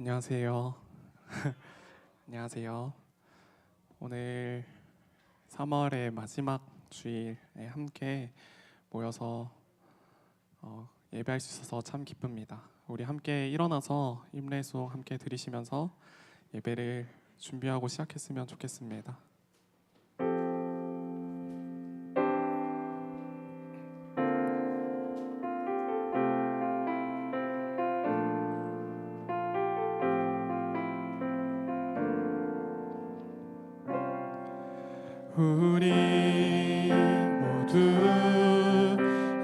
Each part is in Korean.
안녕하세요. 안녕하세요. 오늘 3월의 마지막 주일에 함께 모여서 예배할 수 있어서 참 기쁩니다. 우리 함께 일어나서 임례송 함께 드리시면서 예배를 준비하고 시작했으면 좋겠습니다. 우리 모두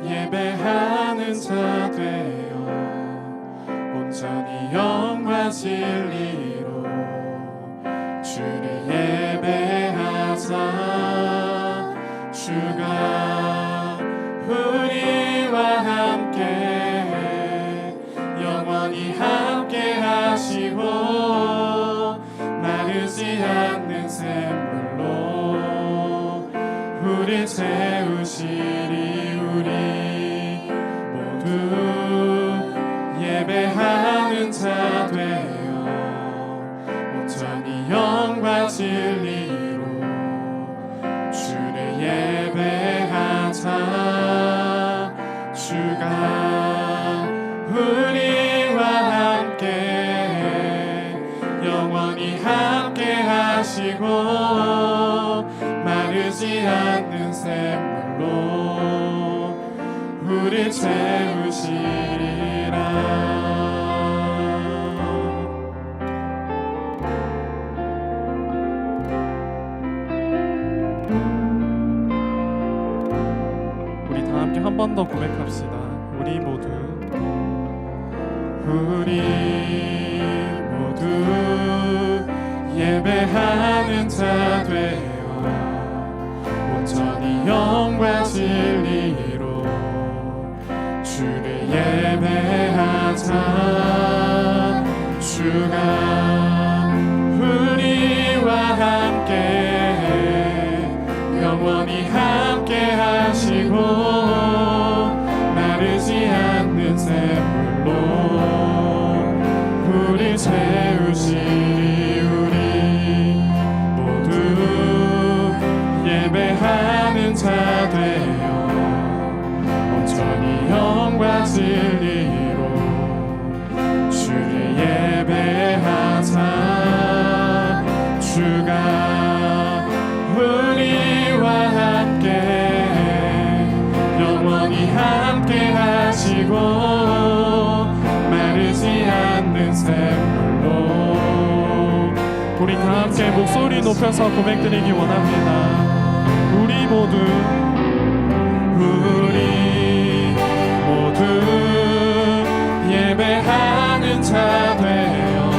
예배하는 자 되어 온전히 영과 진리로 주를 예배하자. 주가 우리와 함께 영원히 함께 하시고 마르지 않는 샘물로 우리 채우시리. 우리 모두 예배하는 자 되어 온전히 영과 진리로 주를 예배하자. 주가 우리와 함께 영원히 함께 하시고 마르지 않는 샘물로 우리 채우시리라. 우리 다 함께 한 번 더 고백합시다. 우리 모두 예배하는 자 되어 온전히 영과 진리로 주를 예배하자. 주가 우리와 함께 영원히 함께 하시고 마르지 않는 샘물로 우리 채우시리. 예배하는 자 되어 온전히 영과 진리로 주를 예배하자. 주가 우리와 함께 영원히 함께 하시고 마르지 않는 샘물로 우리 다 함께 목소리 높여서 고백드리기 원합니다. 우리 모두 예배하는 자 되어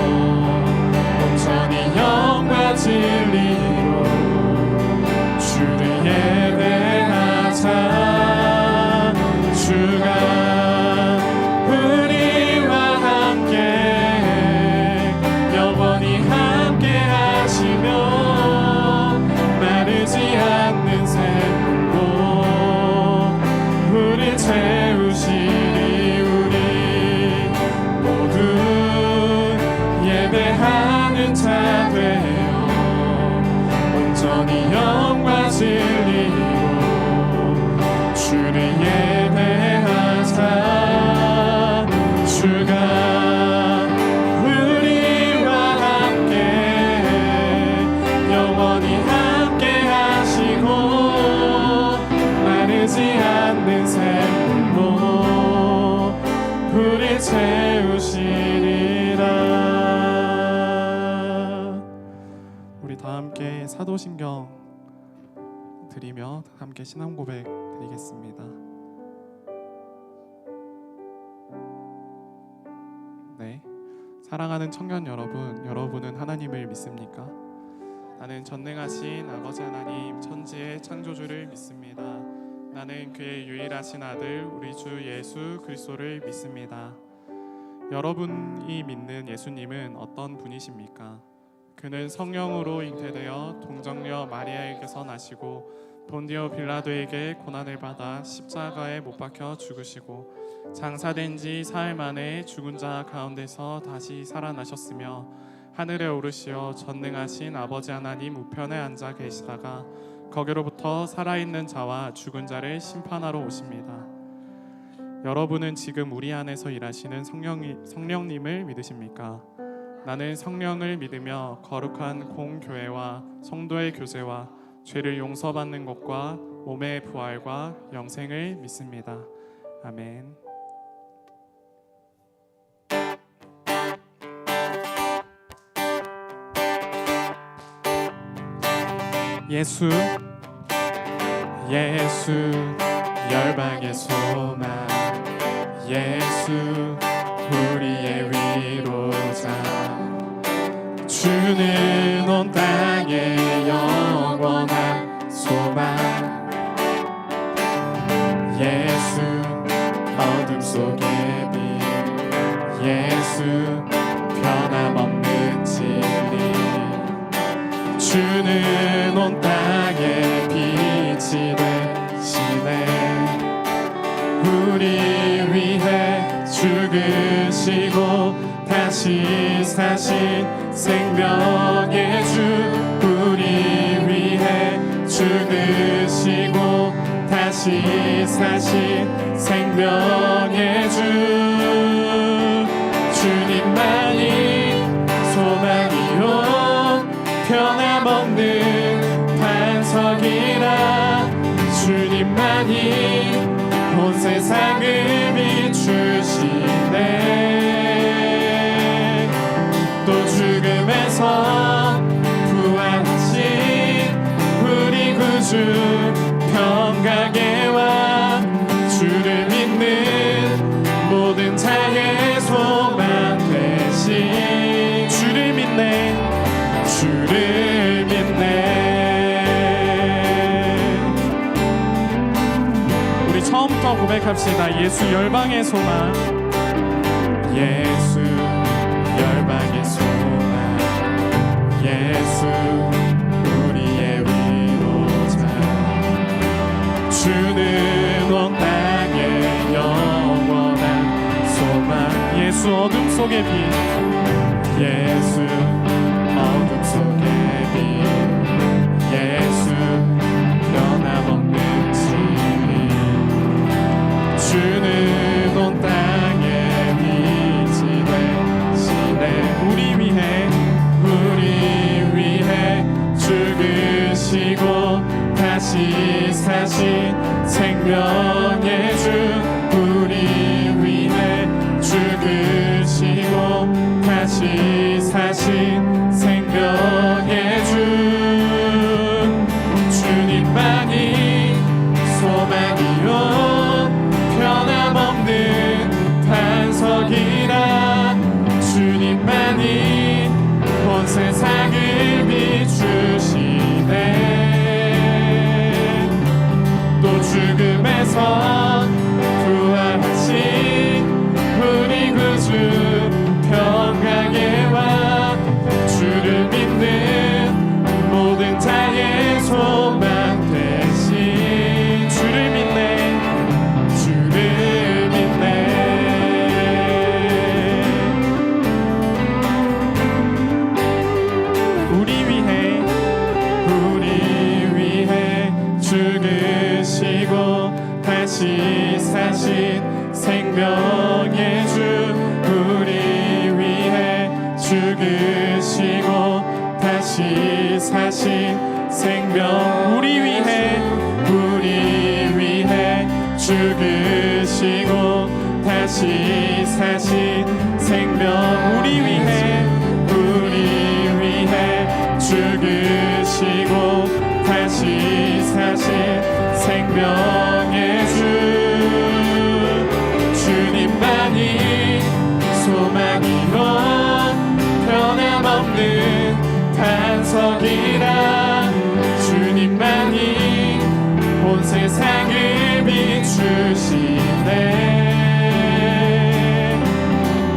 온전히 영과 진리로 주를 예배하자. 주가 우리와 함께 영원히 함께 하시며 마르지 않는 샘물로 우리 채우시리. 우리 모두 예배하는 자 되어 온전히 영과 진리로 주를 예배하자. 주가 우리와 함께 영원히 함께 하시고 마르지 않는 샘물로 우리 채우시리라. 우리 다 함께 사도신경 드리며 함께 신앙 고백 드리겠습니다. 네, 사랑하는 청년 여러분, 여러분은 하나님을 믿습니까? 나는 전능하신 아버지 하나님, 천지의 창조주를 믿습니다. 나는 그의 유일하신 아들 우리 주 예수 그리스도를 믿습니다. 여러분이 믿는 예수님은 어떤 분이십니까? 그는 성령으로 잉태되어 동정녀 마리아에게서 나시고 본디오 빌라도에게 고난을 받아 십자가에 못 박혀 죽으시고 장사된 지 사흘 만에 죽은 자 가운데서 다시 살아나셨으며 하늘에 오르시어 전능하신 아버지 하나님 우편에 앉아 계시다가 거기로부터 살아있는 자와 죽은 자를 심판하러 오십니다. 여러분은 지금 우리 안에서 일하시는 성령님을 믿으십니까? 나는 성령을 믿으며 거룩한 공교회와 성도의 교제와 죄를 용서받는 것과 몸의 부활과 영생을 믿습니다. 아멘. 예수 예수 열방의 소망 예수 우리의 위로자 주는 온 땅의 영원한 소망 예수 어둠 속의 빛 예수 변함없는 진리 주는 온 땅의 빛이 되시네 우리 위해 죽으시고 다시 사신 생명의 주 우리 위해 죽으시고 다시 사신 생명의 주 주님만이 소망이요 변함없는 반석이라 주님만이 온 세상을 비추시네 또 죽음에서 부활하신 우리 구주 평강의 왕 주를 믿는 모든 자의 소망 되신 주를 믿네 주를 믿네 우리 처음부터 고백합시다. 예수 열방의 소망 예수 열방의 소망 예수 우리의 위로자 주는 온 땅의 영원한 소망 예수 어둠 속의 빛 예수 어둠 속의 빛 예수 변함없는 진리 주는 온 땅의 빛이 되시네 우리 위해 죽으시고 다시 사신 생명의 주 우리 위해 죽으시고 다시 사신 생명의 주 주님만이 소망이요 변함없는 반석이라 주님만이 온 세상을 비추시네 또 죽음에서 부활하신 우리 구주 평강의 왕 주를 믿는 모든 자의 소망 되신 주를 믿네 주를 믿네 우리 위해 죽으시고 다시 사신 생명의 주 우리 위해 죽으시고 다시 사신 생명 우리 위해 죽으시고 다시 사신 생명 우리 위해 죽으시고 다시 사신 생명의 주 주님만이 소망이요 변함없는 반석이라 주님만이 온 세상을 비추시네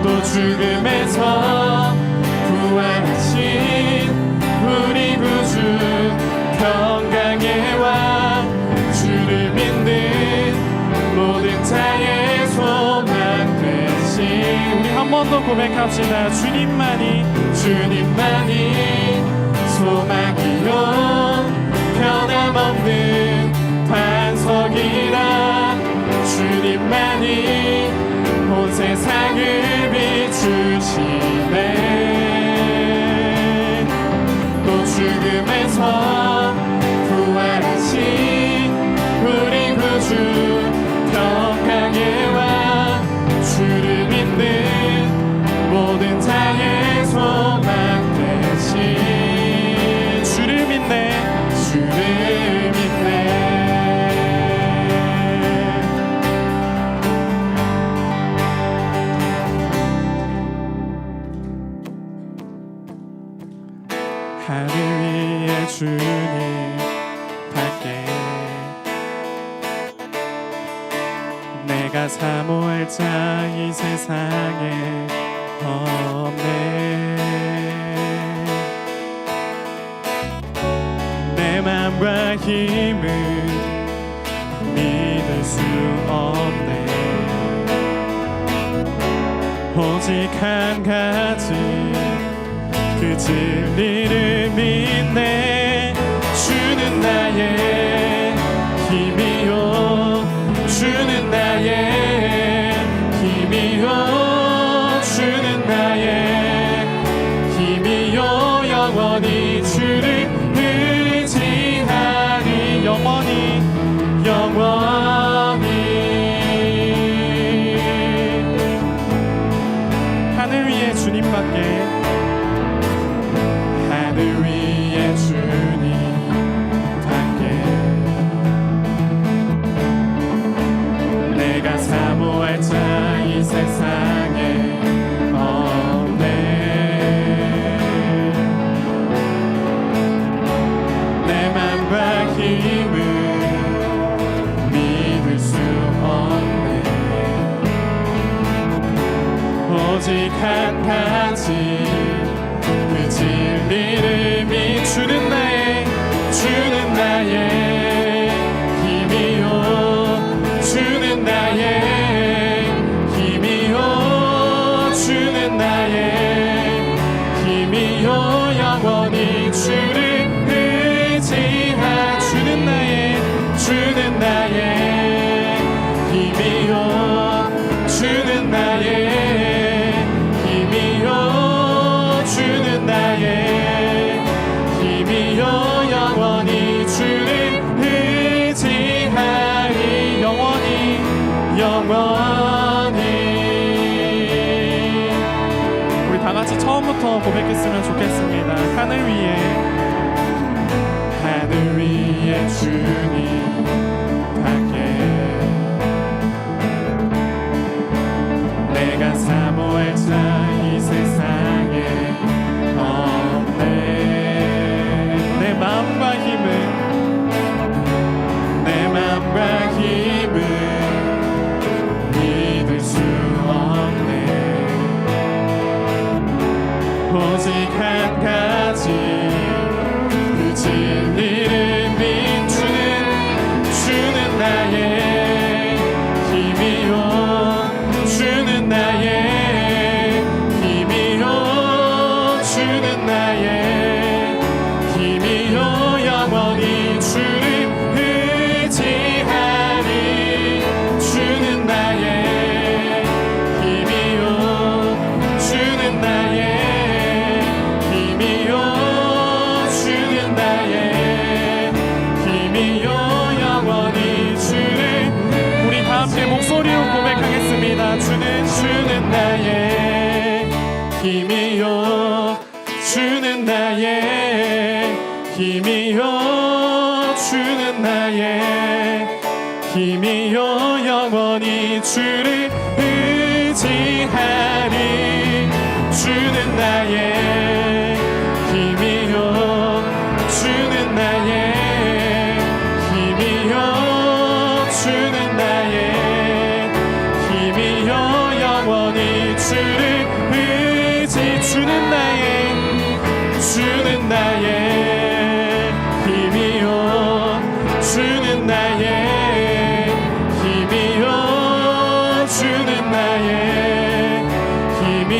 또 죽음에서 부활하신 우리 구주 평강의 왕 번 더 고백합시다. 주님만이 소망이요 변함없는 반석이라. 주님만이 온 세상을 비추시네. 또 죽음에서 부활하신 우리 구주 평강의 왕. 주를 믿는 모든 자의 소망 되신. 주를 믿네. 하늘 위에 주님 밖에 내가 사모할 자 이 세상에 없네. 내 맘과 힘은 믿을 수 없네. 오직 한 가지 그 진리를 믿네. 주는 나의 힘이요 주는 나의 힘이요 주는 나의 힘이요 영원히 주를 의지하리. 영원히 하늘 위에 주님밖에. 하늘 위에 주님 밖에 내가 사모할 자 이 세상에 없네. 내 맘과 힘을 믿을 수 없네. 오직 한 가지 그 진리를 주는 나의 힘이요 주는 나의 힘이요 주는 나의 힘이요 영원히 주를 의지하. 주는 나의 힘이요 주는 나의 힘이요 주는 나의 힘이요 영원히 주를 의지하리. 영원히. 우리 다 같이 처음부터 고백했으면 좋겠습니다. 하늘 위에 주님 밖에 내가 사모할 자 이 세상에 없네. 내 맘과 힘을 믿을 수 없네. 오직 한 가지 그 진리를 주는 나의 힘이요 주는 나의 힘이요 주는 나의 힘이요 영원히 주를 의지하리. 주는 나의 힘이요 주는 나의 힘이요 주는 나의 힘이요 영원히 주를. 우리 다 함께 목소리로 고백하겠습니다. 주는 나의 힘이요 주는 나의 힘이요 주는 나의 힘이요 영원히 주를 의지하리. 주는 나의 힘이요 주는 나의 힘이요 주는 나의 힘이요 영원히 주를 의지. 주는 나의 힘이요 주는 나의 힘이요 주는 나의 힘이요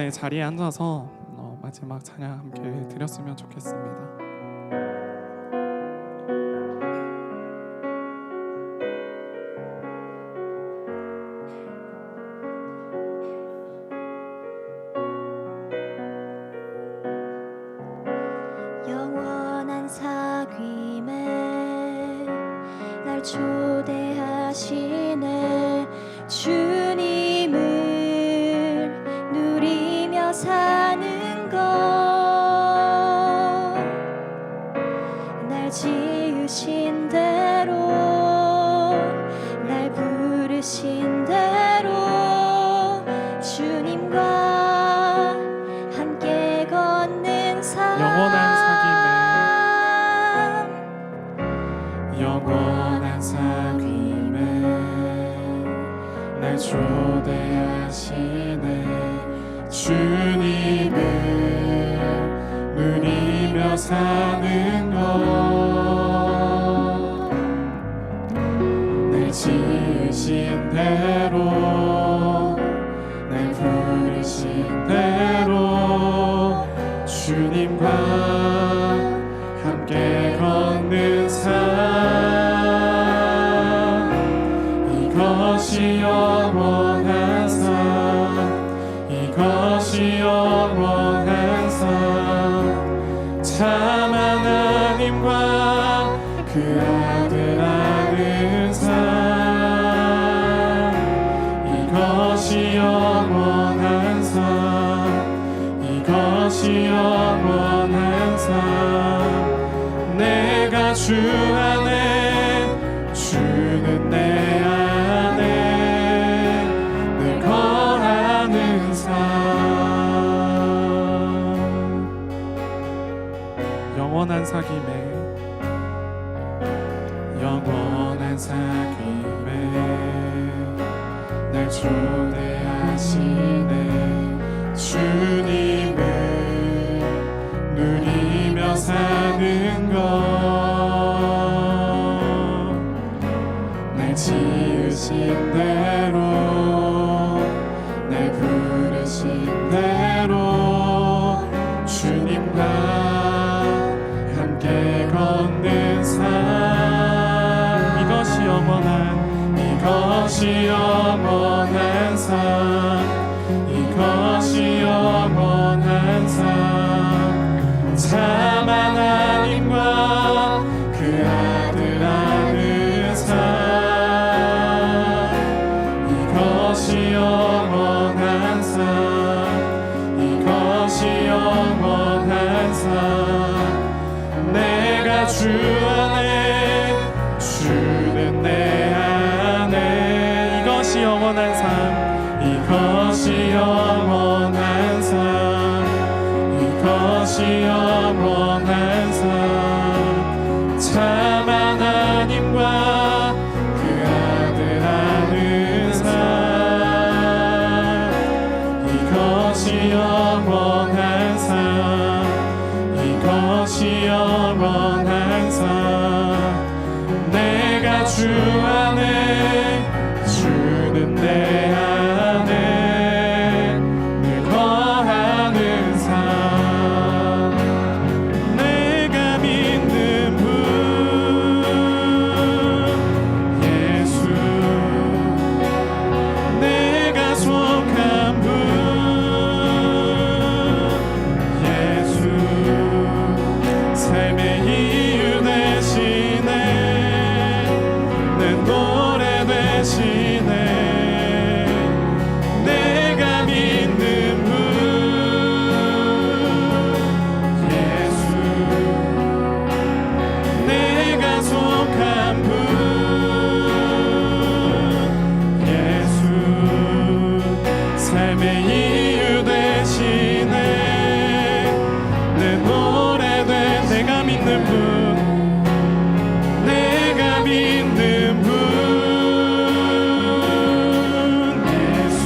이제 자리에 앉아서 마지막 찬양 함께 드렸으면 좋겠습니다. 영원한 사귐에 날 초대하시네. 주님을 누리며 사는 것, 날 지으신 대로, 날 부르신 대로 주님과 함께 걷는 삶. 영원한 사귐에 날 초대하시네. 주님을 누리며 사는 것, 날 지으신 대로, 날 부르신 대로 주님과 함께 걷는 삶, 이것이 영원한 삶, 이것이 영원한 삶. 참 하나님과 그 아들 아는 삶, 이것이 영원한 삶, 이것이 영원한 삶. 내가 주 안에, 주는 내 안에 늘 거하는 삶. 영원한 사귐에, 영원한 사귐에 날 초대하시네. 주님을 누리며 사는 것, 날 지으신 대로, 날 부르신 대로 주님과 함께 걷는 삶, 이것이 영원한, 이것이 영원한 삶, 이것이 영원한 삶. 참 하나님과 그 아들 아는 삶, 이것이 영원한 삶, 이것이 영원한 삶. 내가 주 안에, 주는 내 안에, 이것이 영원한 삶, 이것이 영원한 삶, 이것이 영원한 삶. 참 하나님과 그 아들 아는 삶, 이것이 영원한 삶, 이것이 영원한 삶. 내가 주 안에, 주는 내 안에 늘 거하는 삶. 내가 믿는 분 예수, 내가 속한 분 예수, 삶의 이유 되시네, 내 노래 되시네. 내가 믿는 분 예수, 내가 속한 분 예수, 삶의 이유 되시네, 내 노래 돼. 내가 믿는 분, 내가 믿는 분 예수,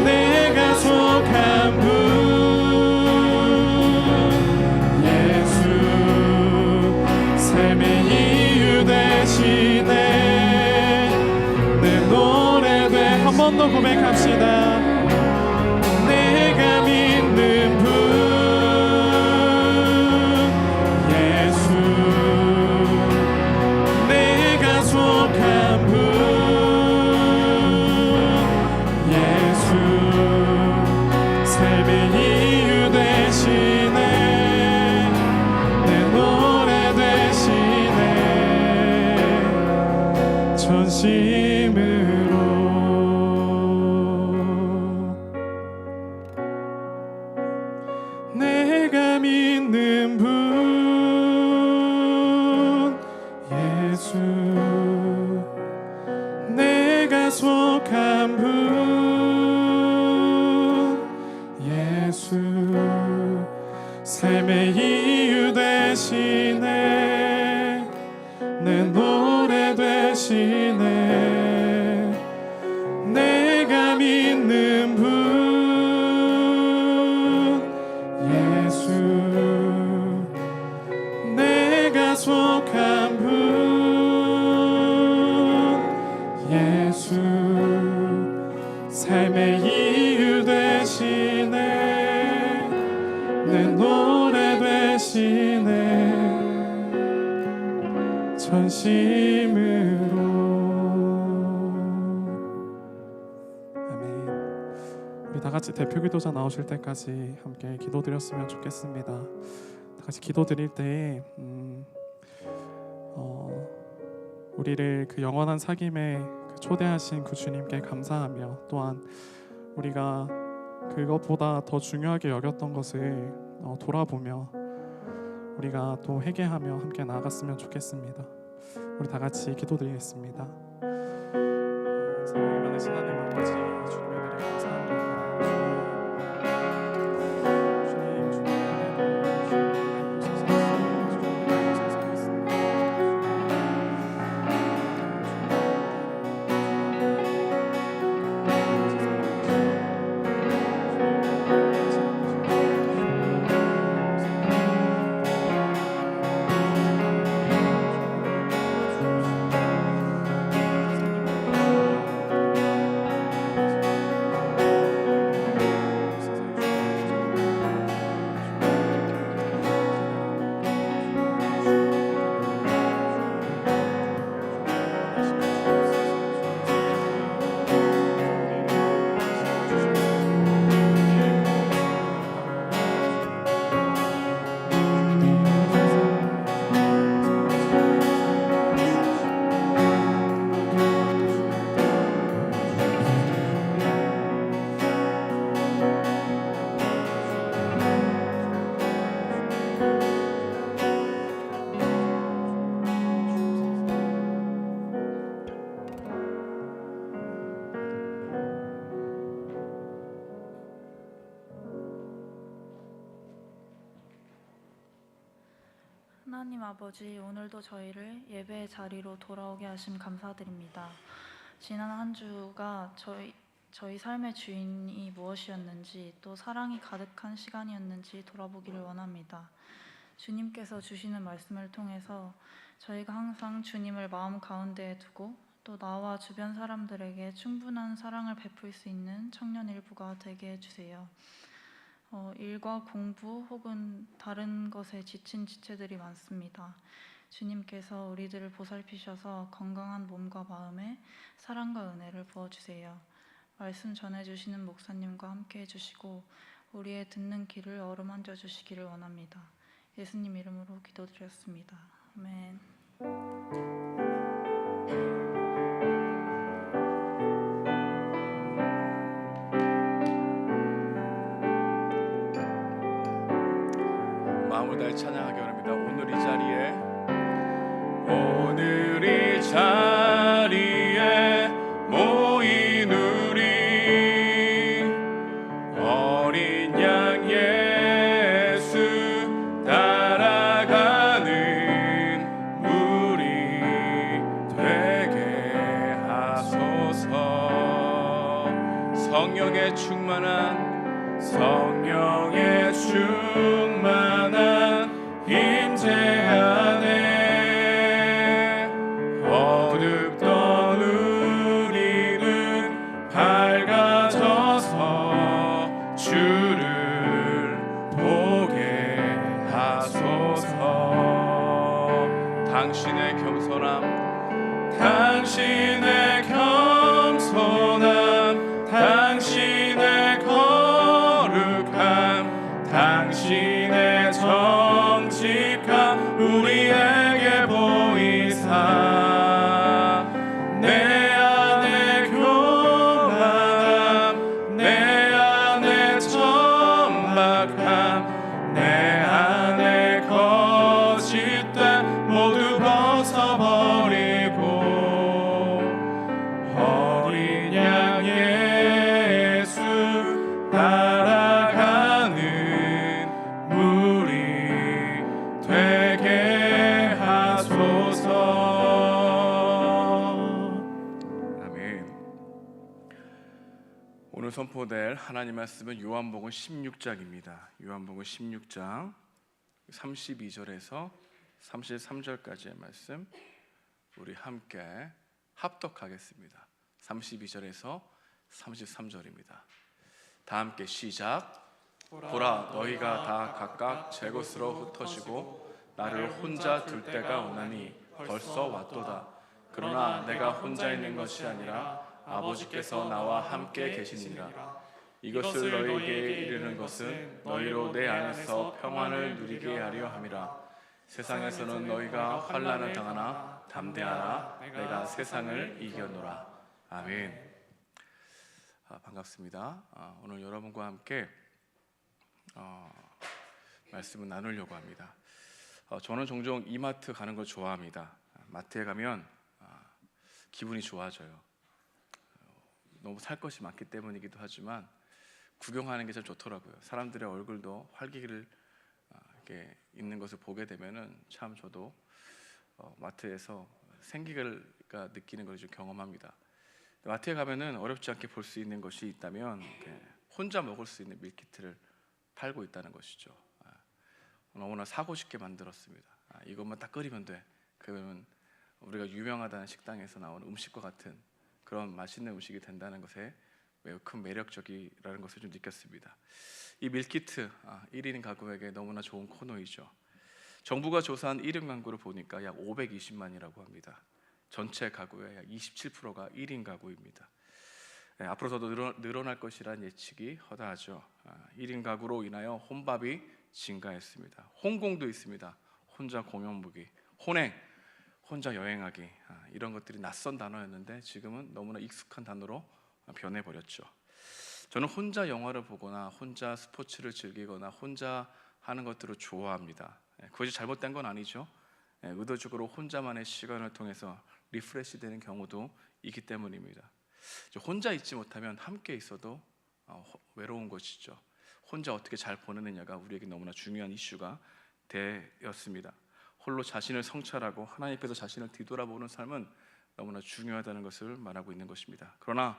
내가 속한 분 예수, 삶의 이유 되시네, 내 노래 돼. 한 번 더 고백합시다. 전심으로 내가 믿는 분 예수 내가 속한 분 예수 삶의 이유 되시네 내 노래 되시네 내가 믿는 분 예수 내가 속한 분 예수 삶의 이유 되시네 내 노래 되시네 전심으로. 아멘. 우리 다 같이 대표 기도자 나오실 때까지 함께 기도드렸으면 좋겠습니다. 다 같이 기도드릴 때 우리를 그 영원한 사귐에 초대하신 그 주님께 감사하며 또한 우리가 그것보다 더 중요하게 여겼던 것을 돌아보며 우리가 또 회개하며 함께 나아갔으면 좋겠습니다. 우리 다 같이 기도드리겠습니다. 사랑이 많으신 하나님 아버지 주님의 은혜를 감사합니다. 주님 주님의 하나님 아버지, 오늘도 저희를 예배의 자리로 돌아오게 하심 감사드립니다. 지난 한 주가 저희 삶의 주인이 무엇이었는지 또 사랑이 가득한 시간이었는지 돌아보기를 원합니다. 주님께서 주시는 말씀을 통해서 저희가 항상 주님을 마음 가운데에 두고 또 나와 주변 사람들에게 충분한 사랑을 베풀 수 있는 청년 일부가 되게 해주세요. 일과 공부 혹은 다른 것에 지친 지체들이 많습니다. 주님께서 우리들을 보살피셔서 건강한 몸과 마음에 사랑과 은혜를 부어주세요. 말씀 전해주시는 목사님과 함께 해주시고 우리의 듣는 귀를 어루만져 주시기를 원합니다. 예수님 이름으로 기도드렸습니다. 아멘. 마음을 다해 찬양하기 원합니다. 오늘 이 자리에 모인 우리 어린 양 예수 따라가는 우리 되게 하소서. 성령의 충만한 임재 안에 어둡던 우리는 밝아져서 주를 보게 하소서. 당신의 겸손함 당신의 거룩함 당신의 정직함 우리에게 보이사 내 선포될 하나님 말씀은 요한복음 16장입니다. 요한복음 16장 32절에서 33절까지의 말씀 우리 함께 합독하겠습니다. 32절에서 33절입니다. 다 함께 시작. 보라, 너희가 다 각각 제 곳으로 흩어지고 나를 혼자 둘 때가 오나니 벌써 왔도다. 그러나 내가 혼자 있는 것이 아니라 아버지께서 나와 함께 계시니라. 이것을 너희에게 이르는 것은 너희로 내 안에서 평안을 누리게 하려 함이라. 세상에서는 너희가 환난을 당하나 담대하라. 내가 세상을 이겨노라. 아멘. 반갑습니다. 오늘 여러분과 함께 말씀을 나누려고 합니다. 저는 종종 이마트 가는 걸 좋아합니다. 마트에 가면 기분이 좋아져요. 너무 살 것이 많기 때문이기도 하지만 구경하는 게 참 좋더라고요. 사람들의 얼굴도 활기를 이렇게 있는 것을 보게 되면은 참 저도 마트에서 생기가 느끼는 걸 좀 경험합니다. 마트에 가면은 어렵지 않게 볼 수 있는 것이 있다면 혼자 먹을 수 있는 밀키트를 팔고 있다는 것이죠. 너무나 사고 싶게 만들었습니다. 이것만 딱 끓이면 돼. 그러면 우리가 유명하다는 식당에서 나오는 음식과 같은 그런 맛있는 음식이 된다는 것에 매우 큰 매력적이라는 것을 좀 느꼈습니다. 이 밀키트 1인 가구에게 너무나 좋은 코너이죠. 정부가 조사한 1인 가구를 보니까 약 520만이라고 합니다. 전체 가구의 약 27%가 1인 가구입니다. 앞으로 더 늘어날 것이라는 예측이 허다하죠. 1인 가구로 인하여 혼밥이 증가했습니다. 혼공도 있습니다. 혼자 공연 보기, 혼행, 혼자 여행하기, 이런 것들이 낯선 단어였는데 지금은 너무나 익숙한 단어로 변해버렸죠. 저는 혼자 영화를 보거나 혼자 스포츠를 즐기거나 혼자 하는 것들을 좋아합니다. 그것이 잘못된 건 아니죠. 의도적으로 혼자만의 시간을 통해서 리프레시 되는 경우도 있기 때문입니다. 혼자 있지 못하면 함께 있어도 외로운 것이죠. 혼자 어떻게 잘 보내느냐가 우리에게 너무나 중요한 이슈가 되었습니다. 홀로 자신을 성찰하고 하나님께서 자신을 뒤돌아보는 삶은 너무나 중요하다는 것을 말하고 있는 것입니다. 그러나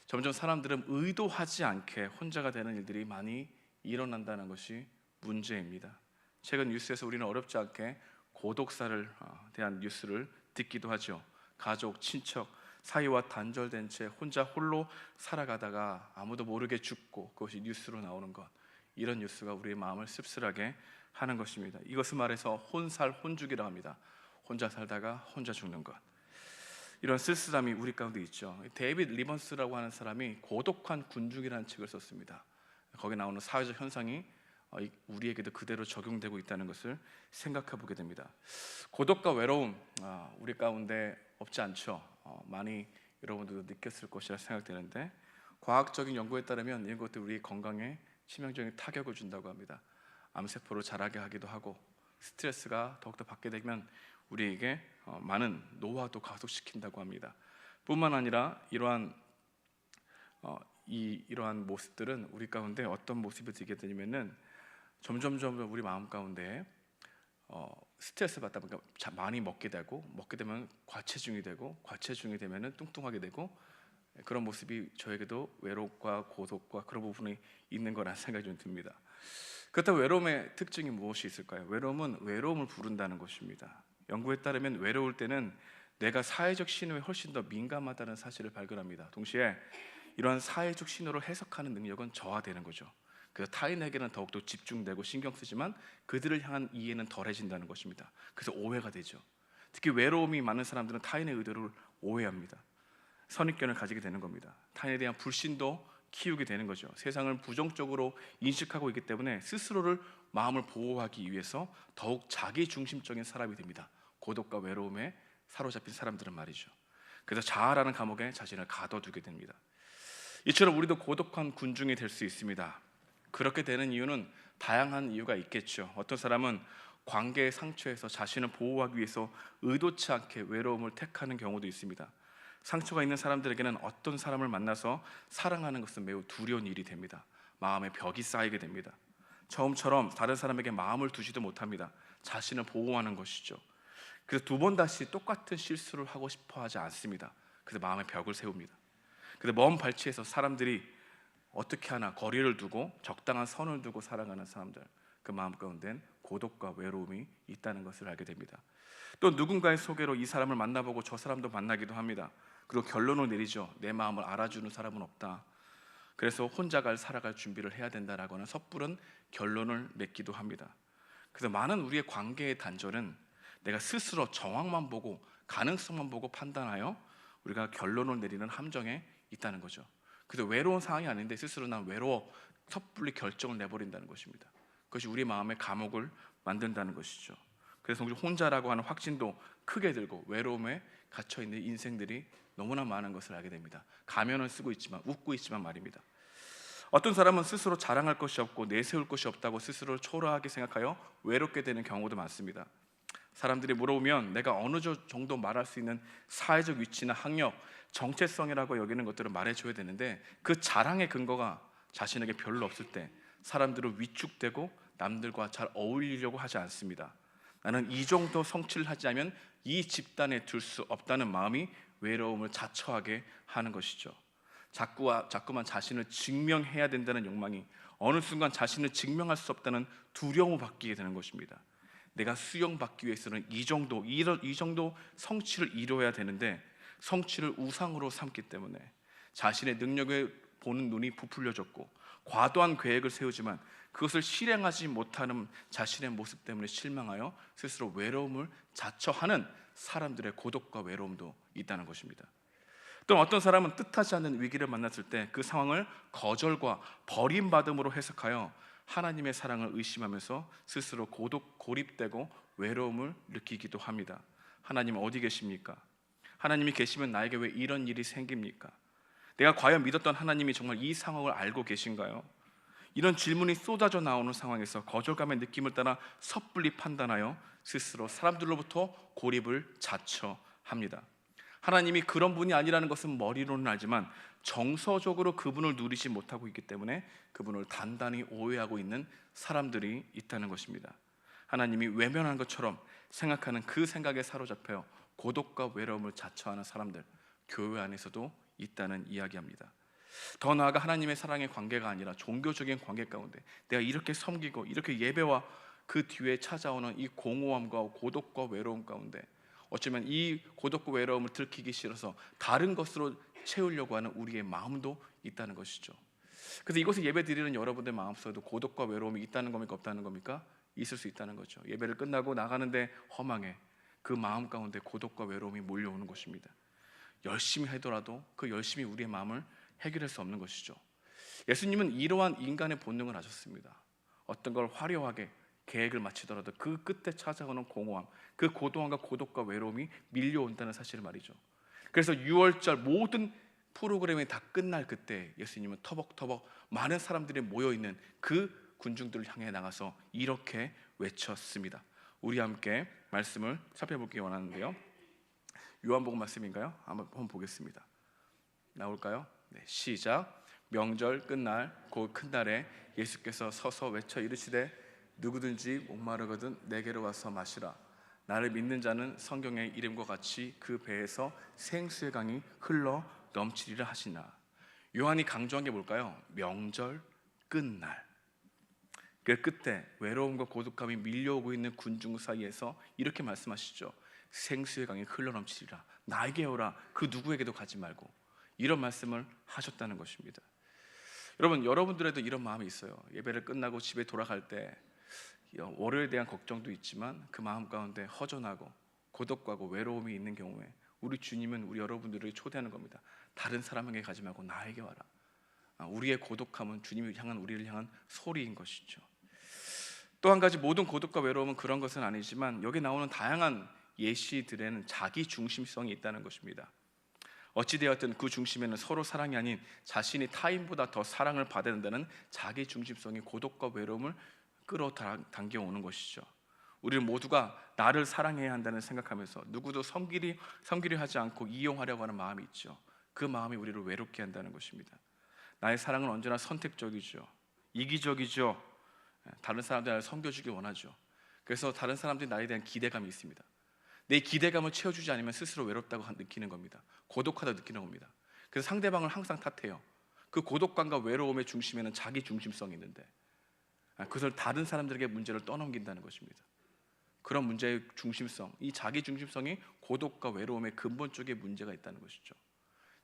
점점 사람들은 의도하지 않게 혼자가 되는 일들이 많이 일어난다는 것이 문제입니다. 최근 뉴스에서 우리는 어렵지 않게 고독사를 대한 뉴스를 듣기도 하죠. 가족, 친척 사이와 단절된 채 혼자 홀로 살아가다가 아무도 모르게 죽고 그것이 뉴스로 나오는 것, 이런 뉴스가 우리의 마음을 씁쓸하게 하는 것입니다. 이것을 말해서 혼살, 혼죽이라고 합니다. 혼자 살다가 혼자 죽는 것. 이런 쓸쓸함이 우리 가운데 있죠. 데이빗 리번스라고 하는 사람이 고독한 군중이라는 책을 썼습니다. 거기 나오는 사회적 현상이 우리에게도 그대로 적용되고 있다는 것을 생각해 보게 됩니다. 고독과 외로움 우리 가운데 없지 않죠. 많이 여러분들도 느꼈을 것이라 생각되는데 과학적인 연구에 따르면 이런 것들이 우리 건강에 치명적인 타격을 준다고 합니다. 암세포를 자라게 하기도 하고 스트레스가 더욱더 받게 되면 우리에게 많은 노화도 가속시킨다고 합니다. 뿐만 아니라 이러한 모습들은 우리 가운데 어떤 모습이 들게 되냐면은 점점 우리 마음 가운데 스트레스 받다 보니까 많이 먹게 되면 과체중이 되고 과체중이 되면은 뚱뚱하게 되고 그런 모습이 저에게도 외롭과 고독과 그런 부분이 있는 거라는 생각이 좀 듭니다. 그렇다면 외로움의 특징이 무엇이 있을까요? 외로움은 외로움을 부른다는 것입니다. 연구에 따르면 외로울 때는 내가 사회적 신호에 훨씬 더 민감하다는 사실을 발견합니다. 동시에 이러한 사회적 신호를 해석하는 능력은 저하되는 거죠. 그래서 타인에게는 더욱더 집중되고 신경 쓰지만 그들을 향한 이해는 덜해진다는 것입니다. 그래서 오해가 되죠. 특히 외로움이 많은 사람들은 타인의 의도를 오해합니다. 선입견을 가지게 되는 겁니다. 타인에 대한 불신도 키우게 되는 거죠. 세상을 부정적으로 인식하고 있기 때문에 스스로를 마음을 보호하기 위해서 더욱 자기 중심적인 사람이 됩니다. 고독과 외로움에 사로잡힌 사람들은 말이죠. 그래서 자아라는 감옥에 자신을 가둬두게 됩니다. 이처럼 우리도 고독한 군중이 될 수 있습니다. 그렇게 되는 이유는 다양한 이유가 있겠죠. 어떤 사람은 관계의 상처에서 자신을 보호하기 위해서 의도치 않게 외로움을 택하는 경우도 있습니다. 상처가 있는 사람들에게는 어떤 사람을 만나서 사랑하는 것은 매우 두려운 일이 됩니다. 마음에 벽이 쌓이게 됩니다. 처음처럼 다른 사람에게 마음을 두지도 못합니다. 자신을 보호하는 것이죠. 그래서 두 번 다시 똑같은 실수를 하고 싶어 하지 않습니다. 그래서 마음에 벽을 세웁니다. 그래서 먼 발치에서 사람들이 어떻게 하나 거리를 두고 적당한 선을 두고 살아가는 사람들, 그 마음 가운데는 고독과 외로움이 있다는 것을 알게 됩니다. 또 누군가의 소개로 이 사람을 만나보고 저 사람도 만나기도 합니다. 그리고 결론을 내리죠. 내 마음을 알아주는 사람은 없다. 그래서 혼자 살아갈 준비를 해야 된다라고 하는 섣부른 결론을 맺기도 합니다. 그래서 많은 우리의 관계의 단절은 내가 스스로 정황만 보고 가능성만 보고 판단하여 우리가 결론을 내리는 함정에 있다는 거죠. 그래서 외로운 상황이 아닌데 스스로 난 외로워 섣불리 결정을 내버린다는 것입니다. 그것이 우리 마음의 감옥을 만든다는 것이죠. 그래서 혼자라고 하는 확신도 크게 들고 외로움에 갇혀있는 인생들이 너무나 많은 것을 알게 됩니다. 가면은 쓰고 있지만, 웃고 있지만 말입니다. 어떤 사람은 스스로 자랑할 것이 없고 내세울 것이 없다고 스스로를 초라하게 생각하여 외롭게 되는 경우도 많습니다. 사람들이 물어보면 내가 어느 정도 말할 수 있는 사회적 위치나 학력, 정체성이라고 여기는 것들을 말해줘야 되는데, 그 자랑의 근거가 자신에게 별로 없을 때 사람들은 위축되고 남들과 잘 어울리려고 하지 않습니다. 나는 이 정도 성취를 하지 않으면 이 집단에 둘 수 없다는 마음이 외로움을 자처하게 하는 것이죠. 자꾸만 자신을 증명해야 된다는 욕망이 어느 순간 자신을 증명할 수 없다는 두려움을 바뀌게 되는 것입니다. 내가 수용받기 위해서는 이 정도 성취를 이루어야 되는데 성취를 우상으로 삼기 때문에 자신의 능력을 보는 눈이 부풀려졌고 과도한 계획을 세우지만 그것을 실행하지 못하는 자신의 모습 때문에 실망하여 스스로 외로움을 자처하는 사람들의 고독과 외로움도 있다는 것입니다. 또 어떤 사람은 뜻하지 않는 위기를 만났을 때 그 상황을 거절과 버림받음으로 해석하여 하나님의 사랑을 의심하면서 스스로 고립되고 외로움을 느끼기도 합니다. 하나님 어디 계십니까? 하나님이 계시면 나에게 왜 이런 일이 생깁니까? 내가 과연 믿었던 하나님이 정말 이 상황을 알고 계신가요? 이런 질문이 쏟아져 나오는 상황에서 거절감의 느낌을 따라 섣불리 판단하여 스스로 사람들로부터 고립을 자처합니다. 하나님이 그런 분이 아니라는 것은 머리로는 알지만 정서적으로 그분을 누리지 못하고 있기 때문에 그분을 단단히 오해하고 있는 사람들이 있다는 것입니다. 하나님이 외면한 것처럼 생각하는 그 생각에 사로잡혀 고독과 외로움을 자처하는 사람들, 교회 안에서도 있다는 이야기합니다. 더 나아가 하나님의 사랑의 관계가 아니라 종교적인 관계 가운데 내가 이렇게 섬기고 이렇게 예배와 그 뒤에 찾아오는 이 공허함과 고독과 외로움 가운데 어쩌면 이 고독과 외로움을 들키기 싫어서 다른 것으로 채우려고 하는 우리의 마음도 있다는 것이죠. 그래서 이곳에 예배 드리는 여러분들 마음속에도 고독과 외로움이 있다는 겁니까? 없다는 겁니까? 있을 수 있다는 거죠. 예배를 끝나고 나가는데 허망해. 그 마음 가운데 고독과 외로움이 몰려오는 것입니다. 열심히 하더라도 그 열심히 우리의 마음을 해결할 수 없는 것이죠. 예수님은 이러한 인간의 본능을 아셨습니다. 어떤 걸 화려하게 계획을 마치더라도 그 끝에 찾아오는 공허함, 그 고도함과 고독과 외로움이 밀려온다는 사실을 말이죠. 그래서 6월절 모든 프로그램이 다 끝날 그때 예수님은 터벅터벅 많은 사람들이 모여있는 그 군중들을 향해 나가서 이렇게 외쳤습니다. 우리 함께 말씀을 살펴보기 원하는데요. 요한복음 말씀인가요? 한번 보겠습니다. 나올까요? 네, 시작. 명절 끝날 곧 큰 날에 예수께서 서서 외쳐 이르시되 누구든지 목마르거든 내게로 와서 마시라. 나를 믿는 자는 성경의 이름과 같이 그 배에서 생수의 강이 흘러 넘치리라 하시나. 요한이 강조한 게 뭘까요? 명절 끝날. 그 끝에 외로움과 고독감이 밀려오고 있는 군중 사이에서 이렇게 말씀하시죠. 생수의 강이 흘러 넘치리라. 나에게 오라. 그 누구에게도 가지 말고. 이런 말씀을 하셨다는 것입니다. 여러분들에도 이런 마음이 있어요. 예배를 끝나고 집에 돌아갈 때 월요일에 대한 걱정도 있지만 그 마음 가운데 허전하고 고독하고 외로움이 있는 경우에 우리 주님은 우리 여러분들을 초대하는 겁니다. 다른 사람에게 가지 말고 나에게 와라. 우리의 고독함은 주님을 향한 우리를 향한 소리인 것이죠. 또 한 가지 모든 고독과 외로움은 그런 것은 아니지만 여기 나오는 다양한 예시들에는 자기 중심성이 있다는 것입니다. 어찌되었든 그 중심에는 서로 사랑이 아닌 자신이 타인보다 더 사랑을 받아야 된다는 자기 중심성이 고독과 외로움을 끌어당겨오는 것이죠. 우리는 모두가 나를 사랑해야 한다는 생각하면서 누구도 섬기려 하지 않고 이용하려고 하는 마음이 있죠. 그 마음이 우리를 외롭게 한다는 것입니다. 나의 사랑은 언제나 선택적이죠. 이기적이죠. 다른 사람들이 나를 섬겨주길 원하죠. 그래서 다른 사람들이 나에 대한 기대감이 있습니다. 내 기대감을 채워주지 않으면 스스로 외롭다고 느끼는 겁니다. 고독하다고 느끼는 겁니다. 그래서 상대방을 항상 탓해요. 그 고독감과 외로움의 중심에는 자기 중심성이 있는데 그것을 다른 사람들에게 문제를 떠넘긴다는 것입니다. 그런 문제의 중심성, 이 자기 중심성이 고독과 외로움의 근본적인 문제가 있다는 것이죠.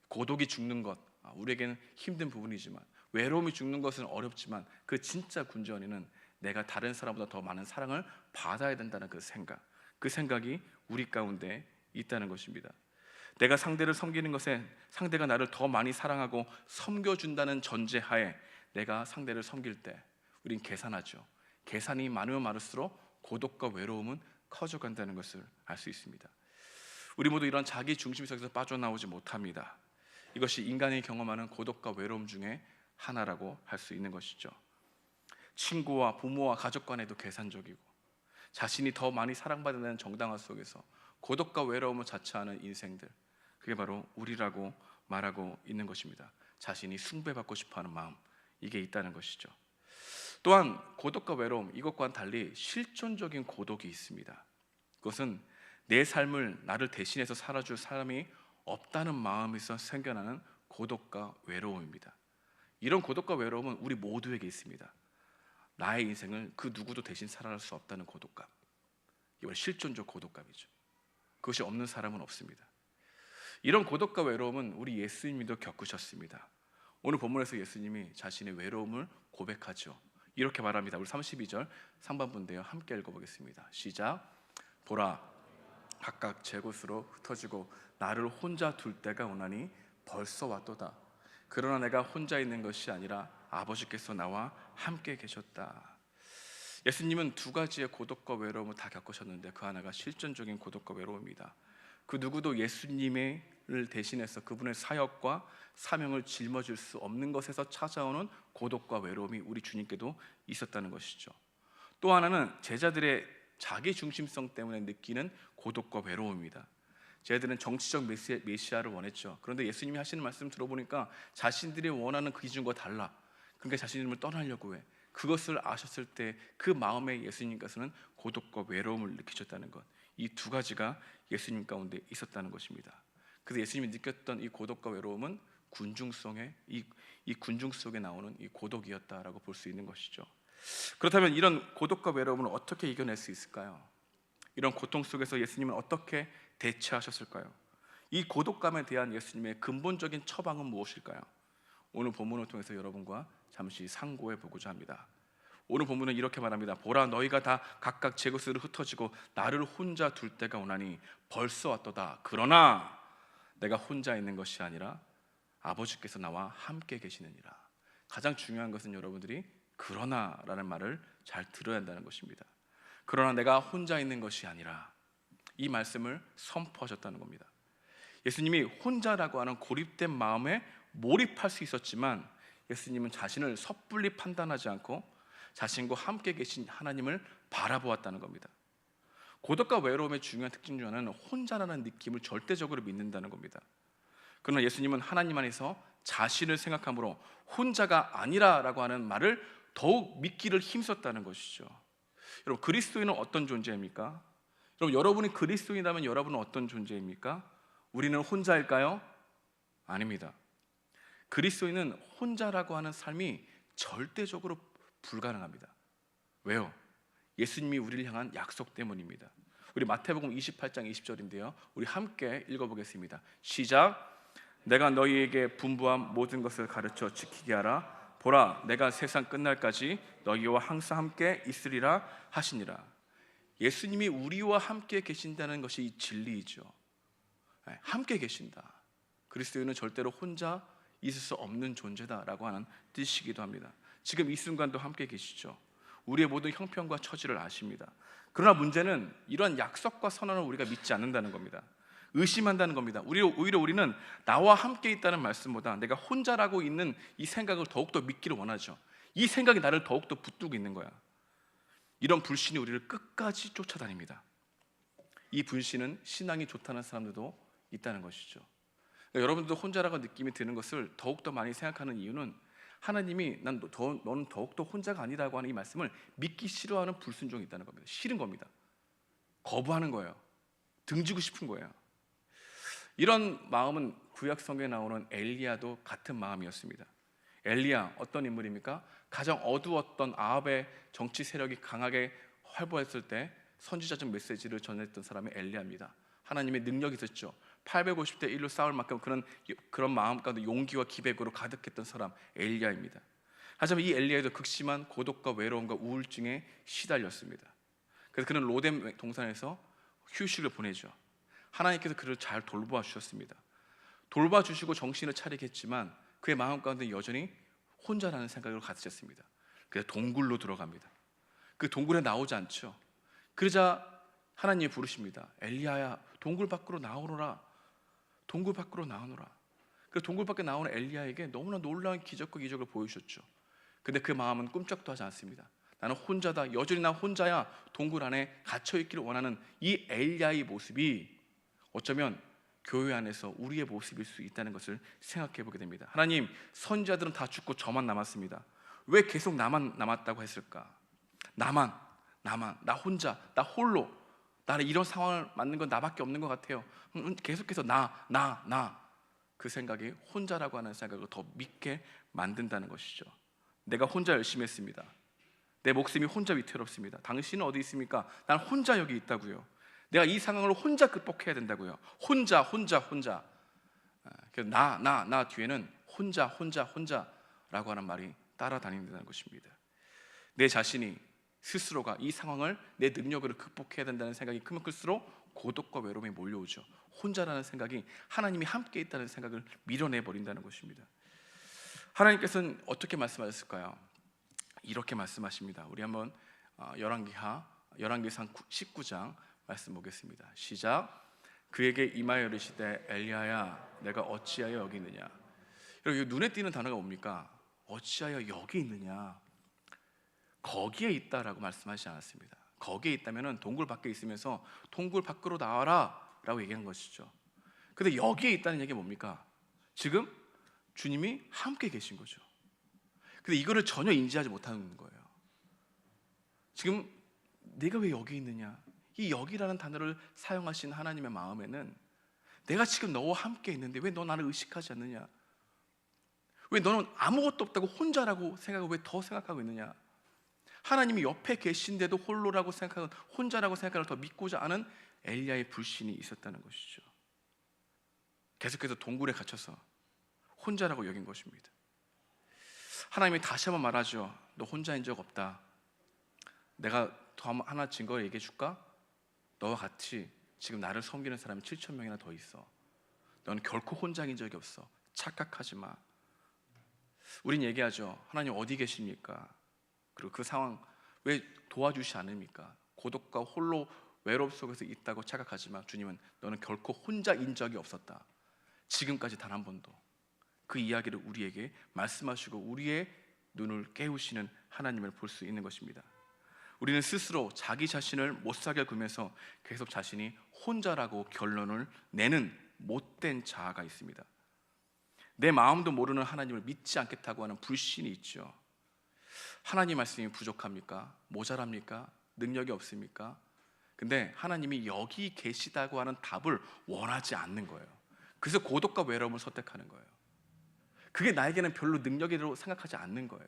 고독이 죽는 것, 우리에게는 힘든 부분이지만, 외로움이 죽는 것은 어렵지만, 그 진짜 군전에는 내가 다른 사람보다 더 많은 사랑을 받아야 된다는 그 생각이 우리 가운데 있다는 것입니다. 내가 상대를 섬기는 것에 상대가 나를 더 많이 사랑하고 섬겨준다는 전제하에 내가 상대를 섬길 때 우린 계산하죠. 계산이 많으면 많을수록 고독과 외로움은 커져간다는 것을 알 수 있습니다. 우리 모두 이런 자기 중심성에서 빠져나오지 못합니다. 이것이 인간이 경험하는 고독과 외로움 중에 하나라고 할 수 있는 것이죠. 친구와 부모와 가족 간에도 계산적이고 자신이 더 많이 사랑받는다는 정당화 속에서 고독과 외로움을 자처하는 인생들, 그게 바로 우리라고 말하고 있는 것입니다. 자신이 숭배받고 싶어하는 마음, 이게 있다는 것이죠. 또한 고독과 외로움, 이것과는 달리 실존적인 고독이 있습니다. 그것은 내 삶을 나를 대신해서 살아줄 사람이 없다는 마음에서 생겨나는 고독과 외로움입니다. 이런 고독과 외로움은 우리 모두에게 있습니다. 나의 인생을 그 누구도 대신 살아갈 수 없다는 고독감, 이건 실존적 고독감이죠. 그것이 없는 사람은 없습니다. 이런 고독과 외로움은 우리 예수님도 겪으셨습니다. 오늘 본문에서 예수님이 자신의 외로움을 고백하죠. 이렇게 말합니다. 우리 32절 상반부인데요, 함께 읽어보겠습니다. 시작. 보라, 각각 제 곳으로 흩어지고 나를 혼자 둘 때가 오나니 벌써 왔도다. 그러나 내가 혼자 있는 것이 아니라 아버지께서 나와 함께 계셨다. 예수님은 두 가지의 고독과 외로움을 다 겪으셨는데 그 하나가 실존적인 고독과 외로움입니다. 그 누구도 예수님을 대신해서 그분의 사역과 사명을 짊어질 수 없는 것에서 찾아오는 고독과 외로움이 우리 주님께도 있었다는 것이죠. 또 하나는 제자들의 자기 중심성 때문에 느끼는 고독과 외로움입니다. 제자들은 정치적 메시아를 원했죠. 그런데 예수님이 하시는 말씀 들어보니까 자신들이 원하는 그 기준과 달라. 그러니까 자신을 떠나려고 해. 그것을 아셨을 때 그 마음에 예수님께서는 고독과 외로움을 느끼셨다는 것, 이 두 가지가 예수님 가운데 있었다는 것입니다. 그래서 예수님이 느꼈던 이 고독과 외로움은 군중성의 이 군중 속에 나오는 이 고독이었다라고 볼 수 있는 것이죠. 그렇다면 이런 고독과 외로움을 어떻게 이겨낼 수 있을까요? 이런 고통 속에서 예수님은 어떻게 대처하셨을까요? 이 고독감에 대한 예수님의 근본적인 처방은 무엇일까요? 오늘 본문을 통해서 여러분과 잠시 상고해 보고자 합니다. 오늘 본문은 이렇게 말합니다. 보라, 너희가 다 각각 제 곳으로 흩어지고 나를 혼자 둘 때가 오나니 벌써 왔도다. 그러나 내가 혼자 있는 것이 아니라 아버지께서 나와 함께 계시느니라. 가장 중요한 것은 여러분들이 그러나라는 말을 잘 들어야 한다는 것입니다. 그러나 내가 혼자 있는 것이 아니라, 이 말씀을 선포하셨다는 겁니다. 예수님이 혼자라고 하는 고립된 마음에 몰입할 수 있었지만 예수님은 자신을 섣불리 판단하지 않고 자신과 함께 계신 하나님을 바라보았다는 겁니다. 고독과 외로움의 중요한 특징 중 하나는 혼자라는 느낌을 절대적으로 믿는다는 겁니다. 그러나 예수님은 하나님 안에서 자신을 생각함으로 혼자가 아니라라고 하는 말을 더욱 믿기를 힘썼다는 것이죠. 여러분, 그리스도인은 어떤 존재입니까? 여러분이 그리스도인이라면 여러분은 어떤 존재입니까? 우리는 혼자일까요? 아닙니다. 그리스도인은 혼자라고 하는 삶이 절대적으로 불가능합니다. 왜요? 예수님이 우리를 향한 약속 때문입니다. 우리 마태복음 28장 20절인데요, 우리 함께 읽어보겠습니다. 시작. 내가 너희에게 분부한 모든 것을 가르쳐 지키게 하라. 보라, 내가 세상 끝날까지 너희와 항상 함께 있으리라 하시니라. 예수님이 우리와 함께 계신다는 것이 이 진리이죠. 함께 계신다. 그리스도인은 절대로 혼자 있을 수 없는 존재다라고 하는 뜻이기도 합니다. 지금 이 순간도 함께 계시죠. 우리의 모든 형편과 처지를 아십니다. 그러나 문제는 이런 약속과 선언을 우리가 믿지 않는다는 겁니다. 의심한다는 겁니다. 오히려 우리는 나와 함께 있다는 말씀보다 내가 혼자라고 있는 이 생각을 더욱더 믿기를 원하죠. 이 생각이 나를 더욱더 붙들고 있는 거야. 이런 불신이 우리를 끝까지 쫓아다닙니다. 이 불신은 신앙이 좋다는 사람들도 있다는 것이죠. 그러니까 여러분들도 혼자라고 느낌이 드는 것을 더욱더 많이 생각하는 이유는 하나님이 너는 더욱더 혼자가 아니라고 하는 이 말씀을 믿기 싫어하는 불순종이 있다는 겁니다. 싫은 겁니다. 거부하는 거예요. 등지고 싶은 거예요. 이런 마음은 구약 성경에 나오는 엘리야도 같은 마음이었습니다. 엘리야 어떤 인물입니까? 가장 어두웠던 아합의 정치 세력이 강하게 활보했을 때 선지자적 메시지를 전했던 사람이 엘리야입니다. 하나님의 능력이 있었죠. 850대 1로 싸울 만큼 그런 마음 가운데 용기와 기백으로 가득했던 사람 엘리야입니다. 하지만 이 엘리야도 극심한 고독과 외로움과 우울증에 시달렸습니다. 그래서 그는 로뎀 동산에서 휴식을 보내죠. 하나님께서 그를 잘 돌보아 주셨습니다. 돌봐주시고 정신을 차리게 했지만 그의 마음 가운데 여전히 혼자라는 생각을 가지셨습니다. 그래서 동굴로 들어갑니다. 그 동굴에 나오지 않죠. 그러자 하나님이 부르십니다. 엘리야야, 동굴 밖으로 나오너라. 동굴 밖으로 나오너라. 그래서 동굴 밖에 나오는 엘리야에게 너무나 놀라운 기적과 기적을 보여주셨죠. 근데 그 마음은 꿈쩍도 하지 않습니다. 나는 혼자다. 여전히 나 혼자야. 동굴 안에 갇혀 있기를 원하는 이 엘리야의 모습이 어쩌면 교회 안에서 우리의 모습일 수 있다는 것을 생각해 보게 됩니다. 하나님, 선지자들은 다 죽고 저만 남았습니다. 왜 계속 나만 남았다고 했을까? 나만, 나 혼자, 나 홀로, 나는 이런 상황을 맞는 건 나밖에 없는 것 같아요. 계속해서 나 그 생각이 혼자라고 하는 생각을 더 믿게 만든다는 것이죠. 내가 혼자 열심히 했습니다. 내 목숨이 혼자 위태롭습니다. 당신은 어디 있습니까? 난 혼자 여기 있다고요. 내가 이 상황을 혼자 극복해야 된다고요. 혼자. 그래서 나 뒤에는 혼자라고 하는 말이 따라다닌다는 것입니다. 내 자신이 스스로가 이 상황을 내 능력으로 극복해야 된다는 생각이 크면 클수록 고독과 외로움이 몰려오죠. 혼자라는 생각이 하나님이 함께 있다는 생각을 밀어내 버린다는 것입니다. 하나님께서는 어떻게 말씀하셨을까요? 이렇게 말씀하십니다. 우리 한번 열왕기상 19장 말씀 보겠습니다. 시작. 그에게 임하여 이르시되 엘리야야 내가 어찌하여 여기 있느냐. 여러분, 눈에 띄는 단어가 뭡니까? 어찌하여 여기 있느냐. 거기에 있다라고 말씀하시지 않았습니다. 거기에 있다면 동굴 밖에 있으면서 동굴 밖으로 나와라 라고 얘기한 것이죠. 근데 여기에 있다는 얘기가 뭡니까? 지금 주님이 함께 계신 거죠. 근데 이거를 전혀 인지하지 못하는 거예요. 지금 내가 왜 여기 있느냐, 이 여기라는 단어를 사용하신 하나님의 마음에는 내가 지금 너와 함께 있는데 왜 너 나를 의식하지 않느냐, 왜 너는 아무것도 없다고 혼자라고 생각하고 왜 더 생각하고 있느냐, 하나님이 옆에 계신데도 홀로라고 생각하고 혼자라고 생각하는 더 믿고자 하는 엘리야의 불신이 있었다는 것이죠. 계속해서 동굴에 갇혀서 혼자라고 여긴 것입니다. 하나님이 다시 한번 말하죠. 너 혼자인 적 없다. 내가 더 하나 증거를 얘기해 줄까? 너와 같이 지금 나를 섬기는 사람이 7,000명이나 더 있어. 너는 결코 혼자인 적이 없어. 착각하지 마. 우린 얘기하죠. 하나님 어디 계십니까? 그리고 그 상황 왜 도와주시지 않습니까? 고독과 홀로 외로움 속에서 있다고 착각하지만 주님은 너는 결코 혼자인 적이 없었다. 지금까지 단 한 번도. 그 이야기를 우리에게 말씀하시고 우리의 눈을 깨우시는 하나님을 볼 수 있는 것입니다. 우리는 스스로 자기 자신을 못 살게 굴면서 계속 자신이 혼자라고 결론을 내는 못된 자아가 있습니다. 내 마음도 모르는 하나님을 믿지 않겠다고 하는 불신이 있죠. 하나님 말씀이 부족합니까? 모자랍니까? 능력이 없습니까? 근데 하나님이 여기 계시다고 하는 답을 원하지 않는 거예요. 그래서 고독과 외로움을 선택하는 거예요. 그게 나에게는 별로 능력이라고 생각하지 않는 거예요.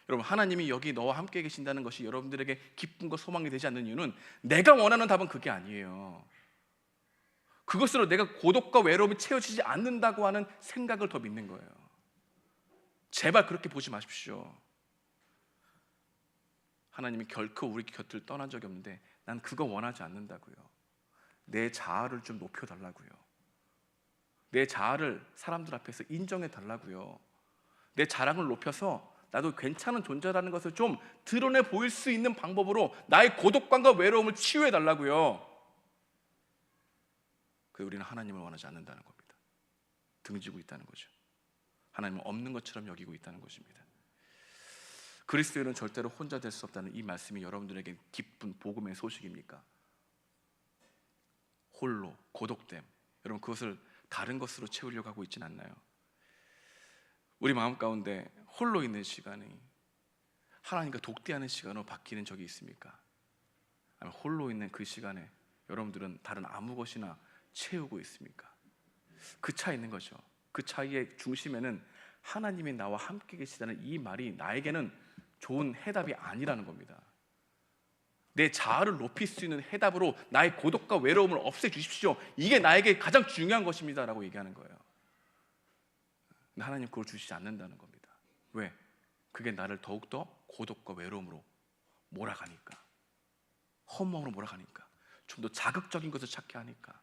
여러분, 하나님이 여기 너와 함께 계신다는 것이 여러분들에게 기쁨과 소망이 되지 않는 이유는 내가 원하는 답은 그게 아니에요. 그것으로 내가 고독과 외로움이 채워지지 않는다고 하는 생각을 더 믿는 거예요. 제발 그렇게 보지 마십시오. 하나님이 결코 우리 곁을 떠난 적이 없는데 난 그거 원하지 않는다고요. 내 자아를 좀 높여달라고요. 내 자아를 사람들 앞에서 인정해 달라고요. 내 자랑을 높여서 나도 괜찮은 존재라는 것을 좀 드러내 보일 수 있는 방법으로 나의 고독감과 외로움을 치유해 달라고요. 그래서 우리는 하나님을 원하지 않는다는 겁니다. 등지고 있다는 거죠. 하나님은 없는 것처럼 여기고 있다는 것입니다. 그리스도인은 절대로 혼자 될 수 없다는 이 말씀이 여러분들에게 기쁜 복음의 소식입니까? 홀로, 고독됨, 여러분 그것을 다른 것으로 채우려고 하고 있지는 않나요? 우리 마음 가운데 홀로 있는 시간이 하나님과 독대하는 시간으로 바뀌는 적이 있습니까? 아니면 홀로 있는 그 시간에 여러분들은 다른 아무 것이나 채우고 있습니까? 그 차이 있는 거죠. 그 차이의 중심에는 하나님이 나와 함께 계시다는 이 말이 나에게는 좋은 해답이 아니라는 겁니다. 내 자아를 높일 수 있는 해답으로 나의 고독과 외로움을 없애주십시오. 이게 나에게 가장 중요한 것입니다 라고 얘기하는 거예요. 근데 하나님 그걸 주시지 않는다는 겁니다. 왜? 그게 나를 더욱더 고독과 외로움으로 몰아가니까, 허무함으로 몰아가니까, 좀 더 자극적인 것을 찾게 하니까.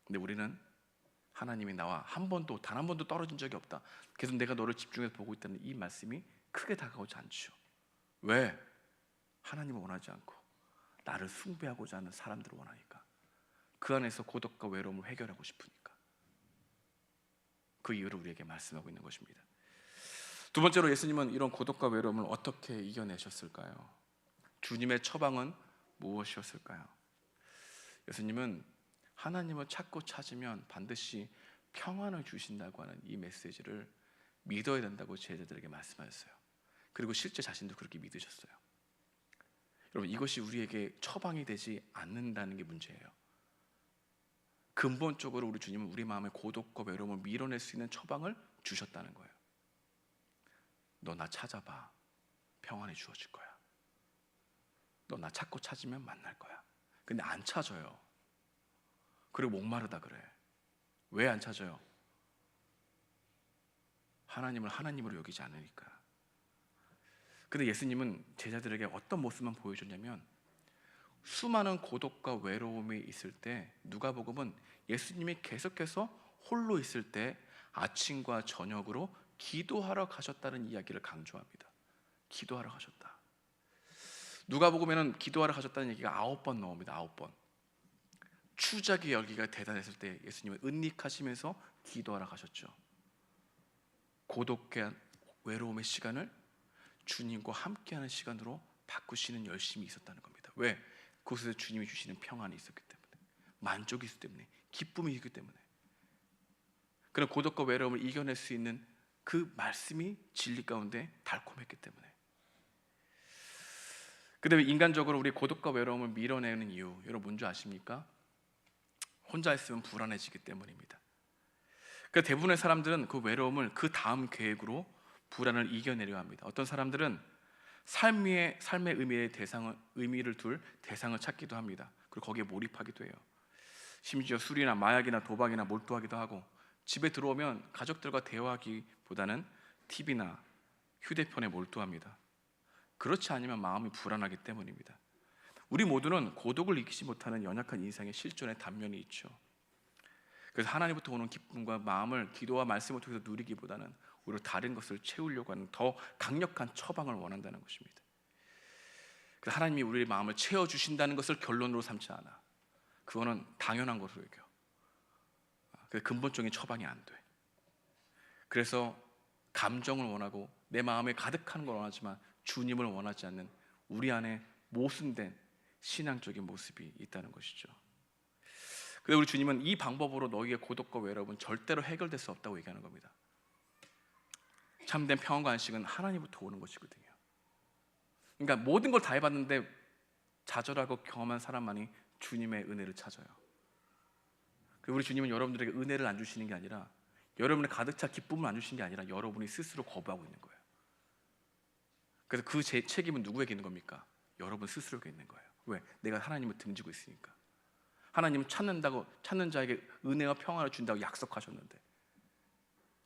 근데 우리는 하나님이 나와 단 한 번도 떨어진 적이 없다, 계속 내가 너를 집중해서 보고 있다는 이 말씀이 크게 다가오지 않죠. 왜? 하나님을 원하지 않고 나를 숭배하고자 하는 사람들을 원하니까. 그 안에서 고독과 외로움을 해결하고 싶으니까. 그 이유를 우리에게 말씀하고 있는 것입니다. 두 번째로, 예수님은 이런 고독과 외로움을 어떻게 이겨내셨을까요? 주님의 처방은 무엇이었을까요? 예수님은 하나님을 찾고 찾으면 반드시 평안을 주신다고 하는 이 메시지를 믿어야 된다고 제자들에게 말씀하셨어요. 그리고 실제 자신도 그렇게 믿으셨어요. 여러분, 이것이 우리에게 처방이 되지 않는다는 게 문제예요. 근본적으로 우리 주님은 우리 마음의 고독과 외로움을 밀어낼 수 있는 처방을 주셨다는 거예요. 너 나 찾아봐, 평안이 주어질 거야. 너 나 찾고 찾으면 만날 거야. 근데 안 찾아요. 그리고 목마르다 그래. 왜 안 찾아요? 하나님을 하나님으로 여기지 않으니까. 근데 예수님은 제자들에게 어떤 모습만 보여줬냐면, 수많은 고독과 외로움이 있을 때 누가복음은 예수님이 계속해서 홀로 있을 때 아침과 저녁으로 기도하러 가셨다는 이야기를 강조합니다. 기도하러 가셨다. 누가복음에는 기도하러 가셨다는 얘기가 9번 나옵니다. 9번. 추자기 열기가 대단했을 때 예수님은 은닉하시면서 기도하러 가셨죠. 고독과 외로움의 시간을 주님과 함께하는 시간으로 바꾸시는 열심이 있었다는 겁니다. 왜? 그곳에서 주님이 주시는 평안이 있었기 때문에, 만족이 있기 때문에, 기쁨이 있기 때문에. 그런 고독과 외로움을 이겨낼 수 있는 그 말씀이 진리 가운데 달콤했기 때문에. 그다음에 인간적으로 우리 고독과 외로움을 밀어내는 이유, 여러분 뭔지 아십니까? 혼자 있으면 불안해지기 때문입니다. 그러니까 대부분의 사람들은 그 외로움을 그 다음 계획으로 불안을 이겨내려 합니다. 어떤 사람들은 삶의 의미를 둘 대상을 찾기도 합니다. 그리고 거기에 몰입하기도 해요. 심지어 술이나 마약이나 도박이나 몰두하기도 하고, 집에 들어오면 가족들과 대화하기보다는 TV나 휴대폰에 몰두합니다. 그렇지 않으면 마음이 불안하기 때문입니다. 우리 모두는 고독을 이기지 못하는 연약한 인생의 실존의 단면이 있죠. 그래서 하나님부터 오는 기쁨과 마음을 기도와 말씀을 통해서 누리기보다는 오히려 다른 것을 채우려고 하는 더 강력한 처방을 원한다는 것입니다. 그래서 하나님이 우리의 마음을 채워주신다는 것을 결론으로 삼지 않아. 그거는 당연한 것으로 여겨. 그 근본적인 처방이 안 돼. 그래서 감정을 원하고 내 마음에 가득한 걸 원하지만 주님을 원하지 않는 우리 안에 모순된 신앙적인 모습이 있다는 것이죠. 그래서 우리 주님은 이 방법으로 너희의 고독과 외로움은 절대로 해결될 수 없다고 얘기하는 겁니다. 참된 평안과 안식은 하나님부터 오는 것이거든요. 그러니까 모든 걸 다 해봤는데 좌절하고 경험한 사람만이 주님의 은혜를 찾아요. 우리 주님은 여러분들에게 은혜를 안 주시는 게 아니라, 여러분의 가득 차 기쁨을 안 주시는 게 아니라 여러분이 스스로 거부하고 있는 거예요. 그래서 그 책임은 누구에게 있는 겁니까? 여러분 스스로에게 있는 거예요. 왜? 내가 하나님을 등지고 있으니까. 하나님을 찾는 자에게 은혜와 평안을 준다고 약속하셨는데,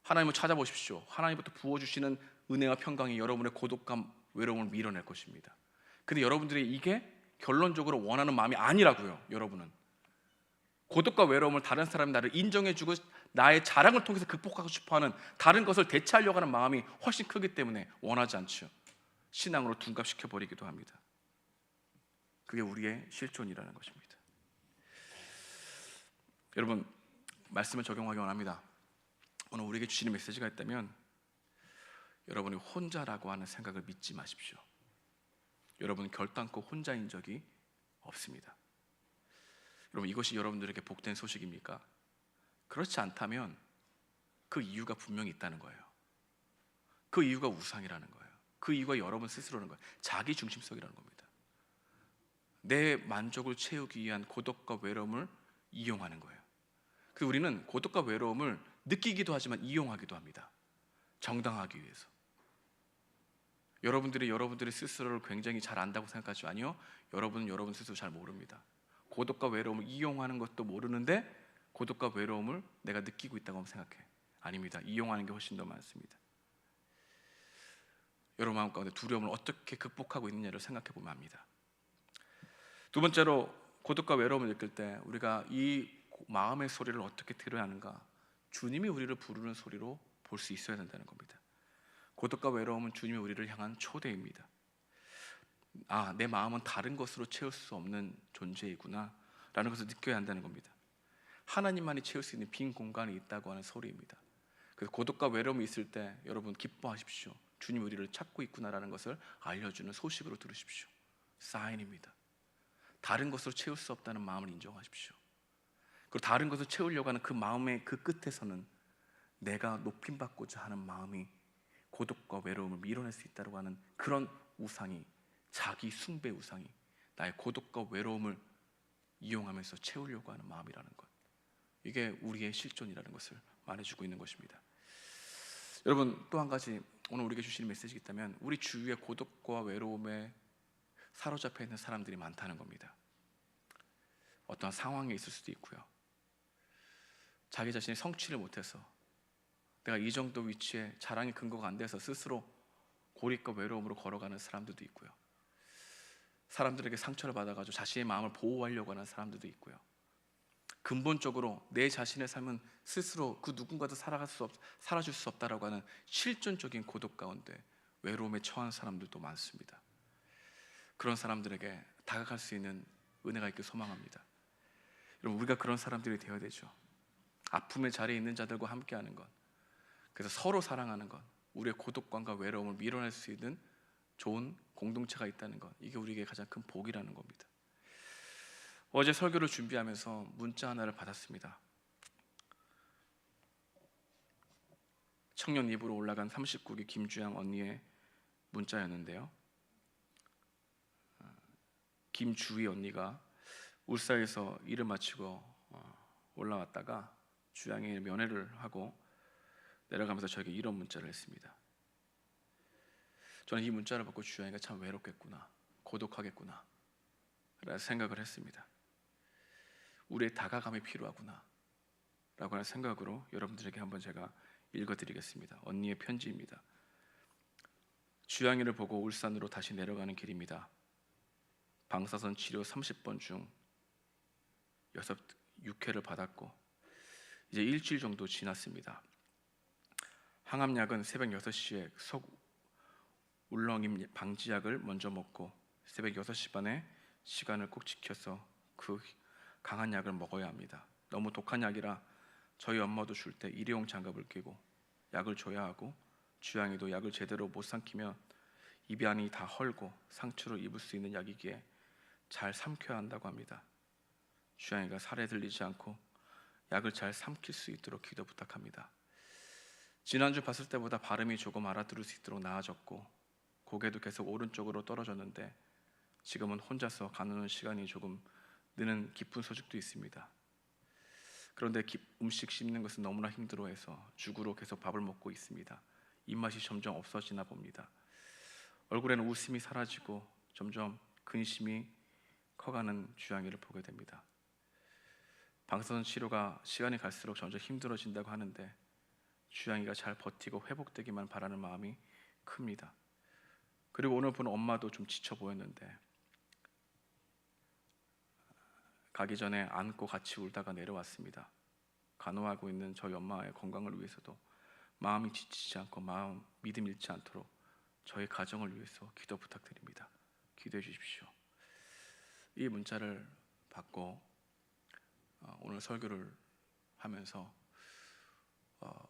하나님을 찾아보십시오. 하나님부터 부어주시는 은혜와 평강이 여러분의 고독감, 외로움을 밀어낼 것입니다. 근데 여러분들이 이게 결론적으로 원하는 마음이 아니라고요. 여러분은 고독과 외로움을 다른 사람이 나를 인정해주고 나의 자랑을 통해서 극복하고 싶어하는, 다른 것을 대체하려고 하는 마음이 훨씬 크기 때문에 원하지 않죠. 신앙으로 둔갑시켜버리기도 합니다. 그게 우리의 실존이라는 것입니다. 여러분, 말씀을 적용하기 원합니다. 오늘 우리에게 주시는 메시지가 있다면, 여러분이 혼자라고 하는 생각을 믿지 마십시오. 여러분 결단코 혼자인 적이 없습니다. 여러분, 이것이 여러분들에게 복된 소식입니까? 그렇지 않다면 그 이유가 분명히 있다는 거예요. 그 이유가 우상이라는 거예요. 그 이유가 여러분 스스로라는 거예요. 자기 중심성이라는 겁니다. 내 만족을 채우기 위한 고독과 외로움을 이용하는 거예요. 그래서 우리는 고독과 외로움을 느끼기도 하지만 이용하기도 합니다. 정당하기 위해서. 여러분들이 스스로를 굉장히 잘 안다고 생각하죠? 아니요. 여러분은 여러분 스스로 잘 모릅니다. 고독과 외로움을 이용하는 것도 모르는데 고독과 외로움을 내가 느끼고 있다고 생각해. 아닙니다. 이용하는 게 훨씬 더 많습니다. 여러분 마음 가운데 두려움을 어떻게 극복하고 있느냐를 생각해 보면 압니다. 두 번째로, 고독과 외로움을 느낄 때 우리가 이 마음의 소리를 어떻게 들어야 하는가? 주님이 우리를 부르는 소리로 볼 수 있어야 된다는 겁니다. 고독과 외로움은 주님이 우리를 향한 초대입니다. 내 마음은 다른 것으로 채울 수 없는 존재이구나 라는 것을 느껴야 한다는 겁니다. 하나님만이 채울 수 있는 빈 공간이 있다고 하는 소리입니다. 그래서 고독과 외로움이 있을 때 여러분 기뻐하십시오. 주님 우리를 찾고 있구나라는 것을 알려주는 소식으로 들으십시오. 사인입니다. 다른 것으로 채울 수 없다는 마음을 인정하십시오. 그리고 다른 것을 채우려고 하는 그 마음의 그 끝에서는 내가 높임받고자 하는 마음이 고독과 외로움을 밀어낼 수 있다고 하는 그런 우상이, 자기 숭배 우상이 나의 고독과 외로움을 이용하면서 채우려고 하는 마음이라는 것, 이게 우리의 실존이라는 것을 말해주고 있는 것입니다. 여러분, 또 한 가지 오늘 우리에게 주시는 메시지가 있다면 우리 주위에 고독과 외로움에 사로잡혀 있는 사람들이 많다는 겁니다. 어떠한 상황에 있을 수도 있고요. 자기 자신이 성취를 못해서 내가 이 정도 위치에 자랑의 근거가 안 돼서 스스로 고립과 외로움으로 걸어가는 사람들도 있고요. 사람들에게 상처를 받아가지고 자신의 마음을 보호하려고 하는 사람들도 있고요. 근본적으로 내 자신의 삶은 스스로 그 누군가도 살아줄 수 없다라고 하는 실존적인 고독 가운데 외로움에 처한 사람들도 많습니다. 그런 사람들에게 다가갈 수 있는 은혜가 있길 소망합니다. 여러분, 우리가 그런 사람들이 되어야 되죠. 아픔의 자리에 있는 자들과 함께하는 것, 그래서 서로 사랑하는 것, 우리의 고독감과 외로움을 밀어낼 수 있는 좋은 공동체가 있다는 것, 이게 우리에게 가장 큰 복이라는 겁니다. 어제 설교를 준비하면서 문자 하나를 받았습니다. 청년 입으로 올라간 39기 김주양 언니의 문자였는데요. 김주희 언니가 울사에서 일을 마치고 올라왔다가 주양에 면회를 하고 내려가면서 저에게 이런 문자를 했습니다. 저는 이 문자를 받고 주양이가 참 외롭겠구나, 고독하겠구나 라는 생각을 했습니다. 우리의 다가감이 필요하구나 라고 하는 생각으로 여러분들에게 한번 제가 읽어드리겠습니다. 언니의 편지입니다. 주양이를 보고 울산으로 다시 내려가는 길입니다. 방사선 치료 30번 중 6회를 받았고 이제 일주일 정도 지났습니다. 항암약은 새벽 6시에 속울렁임 방지약을 먼저 먹고 새벽 6시 반에 시간을 꼭 지켜서 그 강한 약을 먹어야 합니다. 너무 독한 약이라 저희 엄마도 줄 때 일회용 장갑을 끼고 약을 줘야 하고 주양이도 약을 제대로 못 삼키면 입 안이 다 헐고 상처를 입을 수 있는 약이기에 잘 삼켜야 한다고 합니다. 주양이가 살에 들리지 않고 약을 잘 삼킬 수 있도록 기도 부탁합니다. 지난주 봤을 때보다 발음이 조금 알아들을 수 있도록 나아졌고 고개도 계속 오른쪽으로 떨어졌는데 지금은 혼자서 가누는 시간이 조금 느는 기쁜 소식도 있습니다. 그런데 음식 씹는 것은 너무나 힘들어해서 죽으로 계속 밥을 먹고 있습니다. 입맛이 점점 없어지나 봅니다. 얼굴에는 웃음이 사라지고 점점 근심이 커가는 주양이를 보게 됩니다. 방사선 치료가 시간이 갈수록 점점 힘들어진다고 하는데 주양이가 잘 버티고 회복되기만 바라는 마음이 큽니다. 그리고 오늘 보는 엄마도 좀 지쳐 보였는데 가기 전에 안고 같이 울다가 내려왔습니다. 간호하고 있는 저희 엄마의 건강을 위해서도 마음이 지치지 않고 믿음 잃지 않도록 저희 가정을 위해서 기도 부탁드립니다. 기도해 주십시오. 이 문자를 받고 오늘 설교를 하면서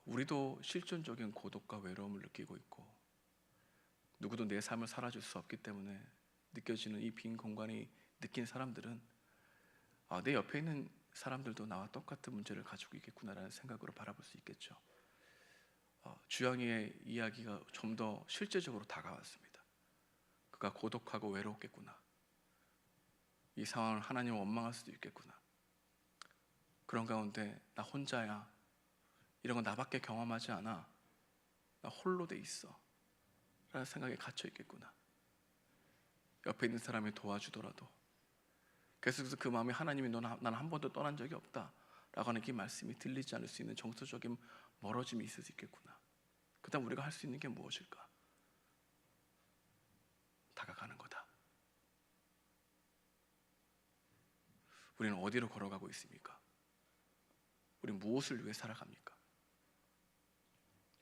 우리도 실존적인 고독과 외로움을 느끼고 있고 누구도 내 삶을 살아줄 수 없기 때문에 느껴지는 이 빈 공간이 느낀 사람들은 내 옆에 있는 사람들도 나와 똑같은 문제를 가지고 있겠구나라는 생각으로 바라볼 수 있겠죠. 주양이의 이야기가 좀 더 실제적으로 다가왔습니다. 그가 고독하고 외롭겠구나. 이 상황을 하나님을 원망할 수도 있겠구나. 그런 가운데 나 혼자야, 이런 거 나밖에 경험하지 않아. 나 홀로 돼 있어 라는 생각에 갇혀 있겠구나. 옆에 있는 사람이 도와주더라도 계속해서 그 마음에 하나님이 나는 한 번도 떠난 적이 없다 라고 하는 그 말씀이 들리지 않을 수 있는 정서적인 멀어짐이 있을 수 있겠구나. 그 다음 우리가 할 수 있는 게 무엇일까? 다가가는 거다. 우리는 어디로 걸어가고 있습니까? 우리는 무엇을 위해 살아갑니까?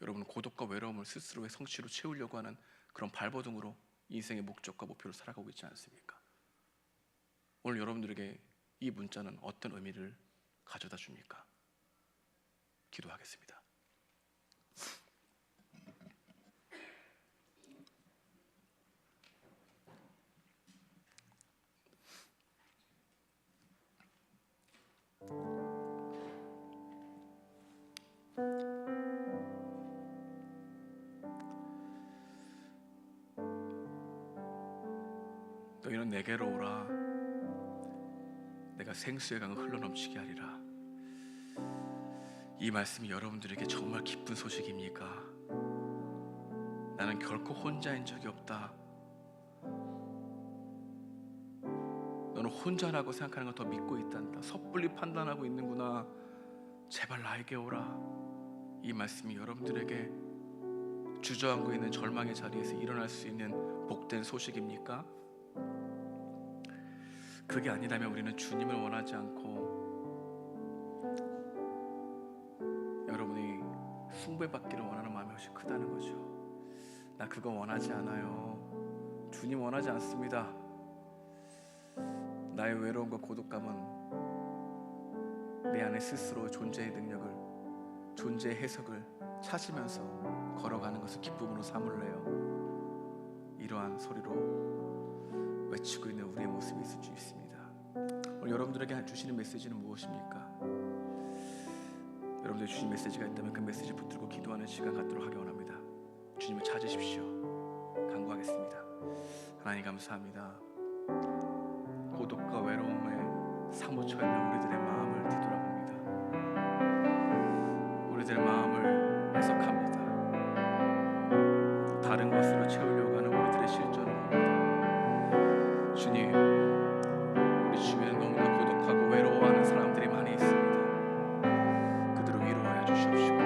여러분은 고독과 외로움을 스스로의 성취로 채우려고 하는 그런 발버둥으로 인생의 목적과 목표를 살아가고 있지 않습니까? 오늘 여러분들에게 이 문자는 어떤 의미를 가져다 줍니까? 기도하겠습니다. 너희는 내게로 오라. 내가 생수의 강을 흘러넘치게 하리라. 이 말씀이 여러분들에게 정말 기쁜 소식입니까? 나는 결코 혼자인 적이 없다. 너는 혼자라고 생각하는 걸 더 믿고 있단다. 섣불리 판단하고 있는구나. 제발 나에게 오라. 이 말씀이 여러분들에게 주저앉고 있는 절망의 자리에서 일어날 수 있는 복된 소식입니까? 그게 아니라면 우리는 주님을 원하지 않고 여러분이 숭배받기를 원하는 마음이 훨씬 크다는 거죠. 나 그거 원하지 않아요. 주님 원하지 않습니다. 나의 외로움과 고독감은 내 안에 스스로 존재의 능력을, 존재의 해석을 찾으면서 걸어가는 것을 기쁨으로 삼을래요. 이러한 소리로 외치고 있는 우리의 모습이 있을 수 있습니다. 오늘 여러분들에게 주시는 메시지는 무엇입니까? 여러분들이 주신 메시지가 있다면 그 메시지 붙들고 기도하는 시간 갖도록 하기 원합니다. 주님을 찾으십시오. 간구하겠습니다. 하나님 감사합니다. 고독과 외로움에 사무쳐 있는 우리들의 마음을 뒤돌아봅니다. 우리들의 마음을 해석합니다. 다른 것으로 채우려고 하는 우리들의 실존을 봅니다. 주님, 우리 주변에 너무나 고독하고 외로워하는 사람들이 많이 있습니다. 그들을 위로하여 주시옵시고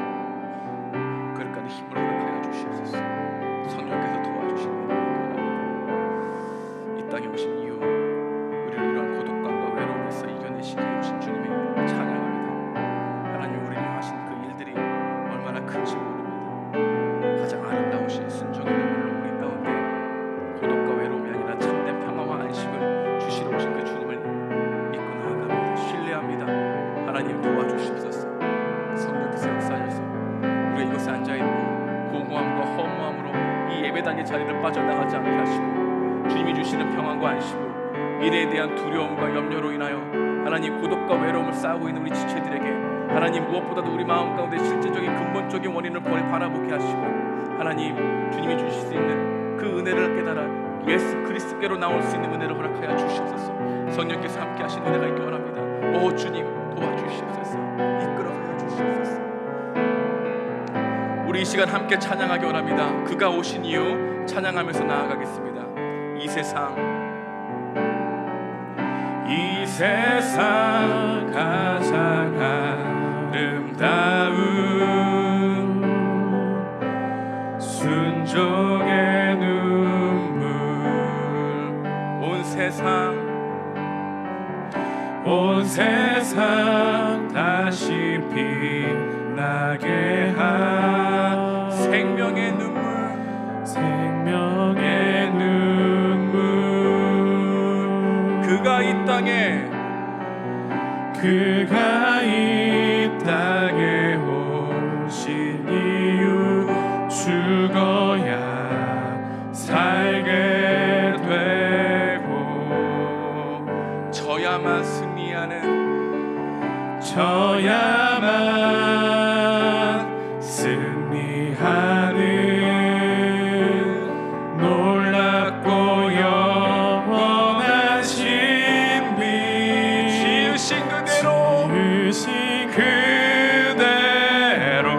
그릇가는 힘을 허락하여 주시옵소서. 성령께서 도와주시는 은혜를 구합니다. 이 땅에 오신 이유, 우리를 이러한 고독감과 외로움에서 이겨내시게 해주신 주님의 찬양합니다. 하나님, 우리를 하신 그 일들이 얼마나 큰지 모릅니다. 가장 아름다우신 순종의 눈물로 우리 가운데 고독과 외로움이 아니라 참된 평화와 안식을 주시러 오신 그 주님을 믿고 나아갑니다. 신뢰합니다. 하나님 도와주시옵소서. 성령께서 역사하셔서 우리가 이곳에 앉아있고 공허함과 허무함으로 이 예배당의 자리를 빠져나가지 않게 하시고 주님이 주시는 평안과 안식을, 미래에 대한 두려움과 염려로 인하여 하나님 고독과 외로움을 쌓고 있는 우리 지체들에게 하나님 무엇보다도 우리 마음 가운데 실제적인 근본적인 원인을 바라보게 하시고 하나님 주님이 주실 수 있는 그 은혜를 깨달아 예수 그리스도께로 나올 수 있는 은혜를 허락하여 주시옵소서. 성령께서 함께 하신 은혜가 있기 원합니다. 오 주님 도와주시옵소서. 이끌어가여 주시옵소서. 우리 이 시간 함께 찬양하기 원합니다. 그가 오신 이유 찬양하면서 나아가겠습니다. 이 세상 가장 아름다운 순종의 눈물, 온 세상 다시 빛나게 한 생명의 눈물, 그가 이 땅에 오신 이유, 죽어야 살게 되고 저야만 승리하는 놀랍고 영원한 신비, 지으신 그대로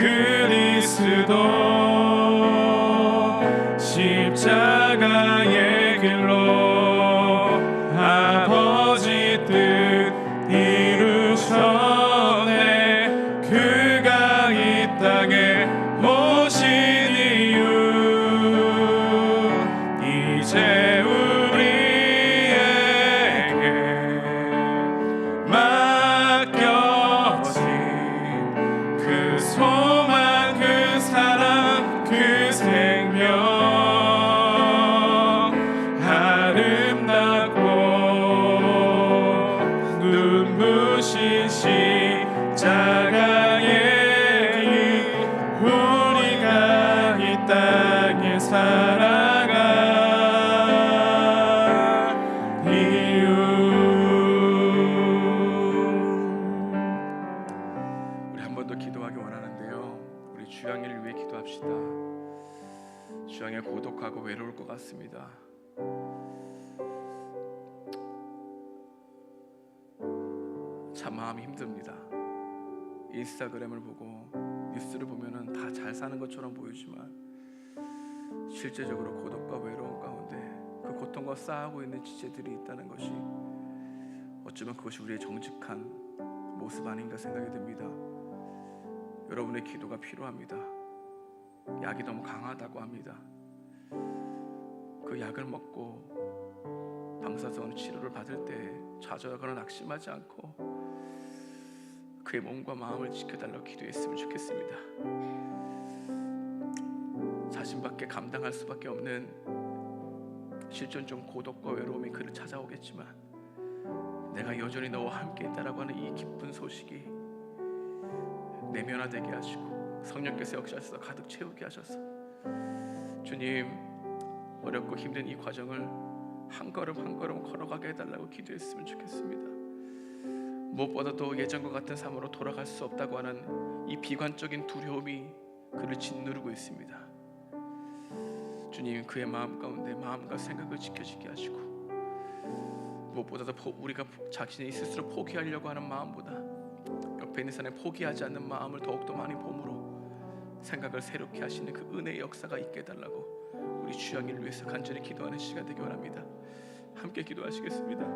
그리스도 십자가의 길로 아버지 뜻 이루셨네. 그가 이 땅에 오신 이유 이제 우리에게 맡겨진 그 소망 그 사랑 그 생명 아름답고 눈부신 십자가의 길 우리가 이 땅에 살아갈 이유. 우리 한 번 더 기도하기 원하는데요. 우리 주양이를 위해 기도합시다. 주양이 고독하고 외로울 것 같습니다. 참 마음이 힘듭니다. 인스타그램을 보고 뉴스를 보면은 다 잘 사는 것처럼 보이지만 실제적으로 고독과 외로움 가운데 그 고통과 싸우고 있는 지체들이 있다는 것이 어쩌면 그것이 우리의 정직한 모습 아닌가 생각이 듭니다. 여러분의 기도가 필요합니다. 약이 너무 강하다고 합니다. 그 약을 먹고 방사선 치료를 받을 때 좌절하거나 낙심하지 않고 그의 몸과 마음을 지켜달라고 기도했으면 좋겠습니다. 자신밖에 감당할 수밖에 없는 실존적 고독과 외로움이 그를 찾아오겠지만 내가 여전히 너와 함께 있다라고 하는 이 기쁜 소식이 내면화되게 하시고 성령께서 역사하셔서 가득 채우게 하셔서 주님 어렵고 힘든 이 과정을 한 걸음 한 걸음 걸어가게 해달라고 기도했으면 좋겠습니다. 무엇보다도 예전과 같은 삶으로 돌아갈 수 없다고 하는 이 비관적인 두려움이 그를 짓누르고 있습니다. 주님 그의 마음 가운데 마음과 생각을 지켜지게 하시고 무엇보다도 우리가 자신이 스스로 포기하려고 하는 마음보다 옆에 있는 사람이 포기하지 않는 마음을 더욱더 많이 봄으로 생각을 새롭게 하시는 그 은혜의 역사가 있게 해달라고 우리 주양이를 위해서 간절히 기도하는 시간 되기 원합니다. 함께 기도하시겠습니다.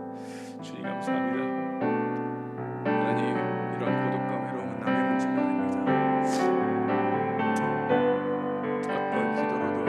주님 감사합니다. 하나님 이런 고독과 외로움은 남의 문제가 아닙니다. 어떤 기도로도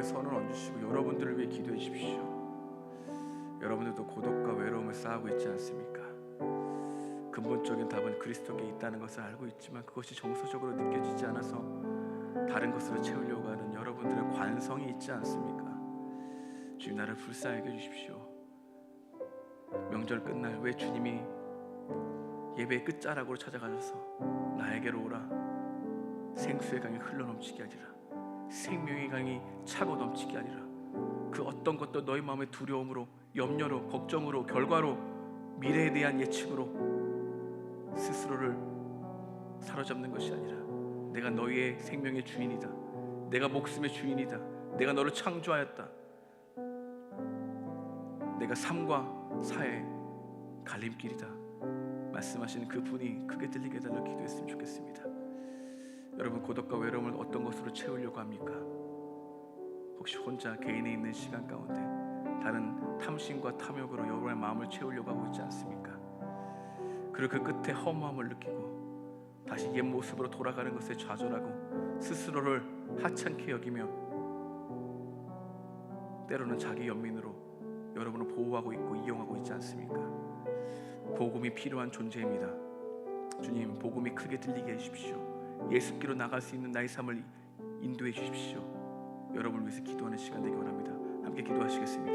손을 얹으시고 여러분들을 위해 기도해 주십시오. 여러분들도 고독과 외로움을 쌓고 있지 않습니까? 근본적인 답은 그리스도께 있다는 것을 알고 있지만 그것이 정서적으로 느껴지지 않아서 다른 것으로 채우려고 하는 여러분들의 관성이 있지 않습니까? 주님 나를 불쌍하게 해주십시오. 명절 끝날 왜 주님이 예배의 끝자락으로 찾아가셔서 나에게로 오라 생수의 강이 흘러넘치게 하리라 생명의 강이 차고 넘치게 하리라 그 어떤 것도 너희 마음의 두려움으로 염려로 걱정으로 결과로 미래에 대한 예측으로 스스로를 사로잡는 것이 아니라 내가 너희의 생명의 주인이다 내가 목숨의 주인이다 내가 너를 창조하였다 내가 삶과 사의 갈림길이다 말씀하시는 그 분이 크게 들리게 해달라고 기도했으면 좋겠습니다. 여러분 고독과 외로움을 것으로 채우려고 합니까? 혹시 혼자 개인에 있는 시간 가운데 다른 탐심과 탐욕으로 여러분의 마음을 채우려고 하고 있지 않습니까? 그리고 그 끝에 허무함을 느끼고 다시 옛 모습으로 돌아가는 것에 좌절하고 스스로를 하찮게 여기며 때로는 자기 연민으로 여러분을 보호하고 있고 이용하고 있지 않습니까? 복음이 필요한 존재입니다. 주님, 복음이 크게 들리게 해주십시오. 예수께로 나갈 수 있는 나의 삶을 인도해 주십시오. 여러분을 위해서 기도하는 시간 되기 원합니다. 함께 기도하시겠습니다.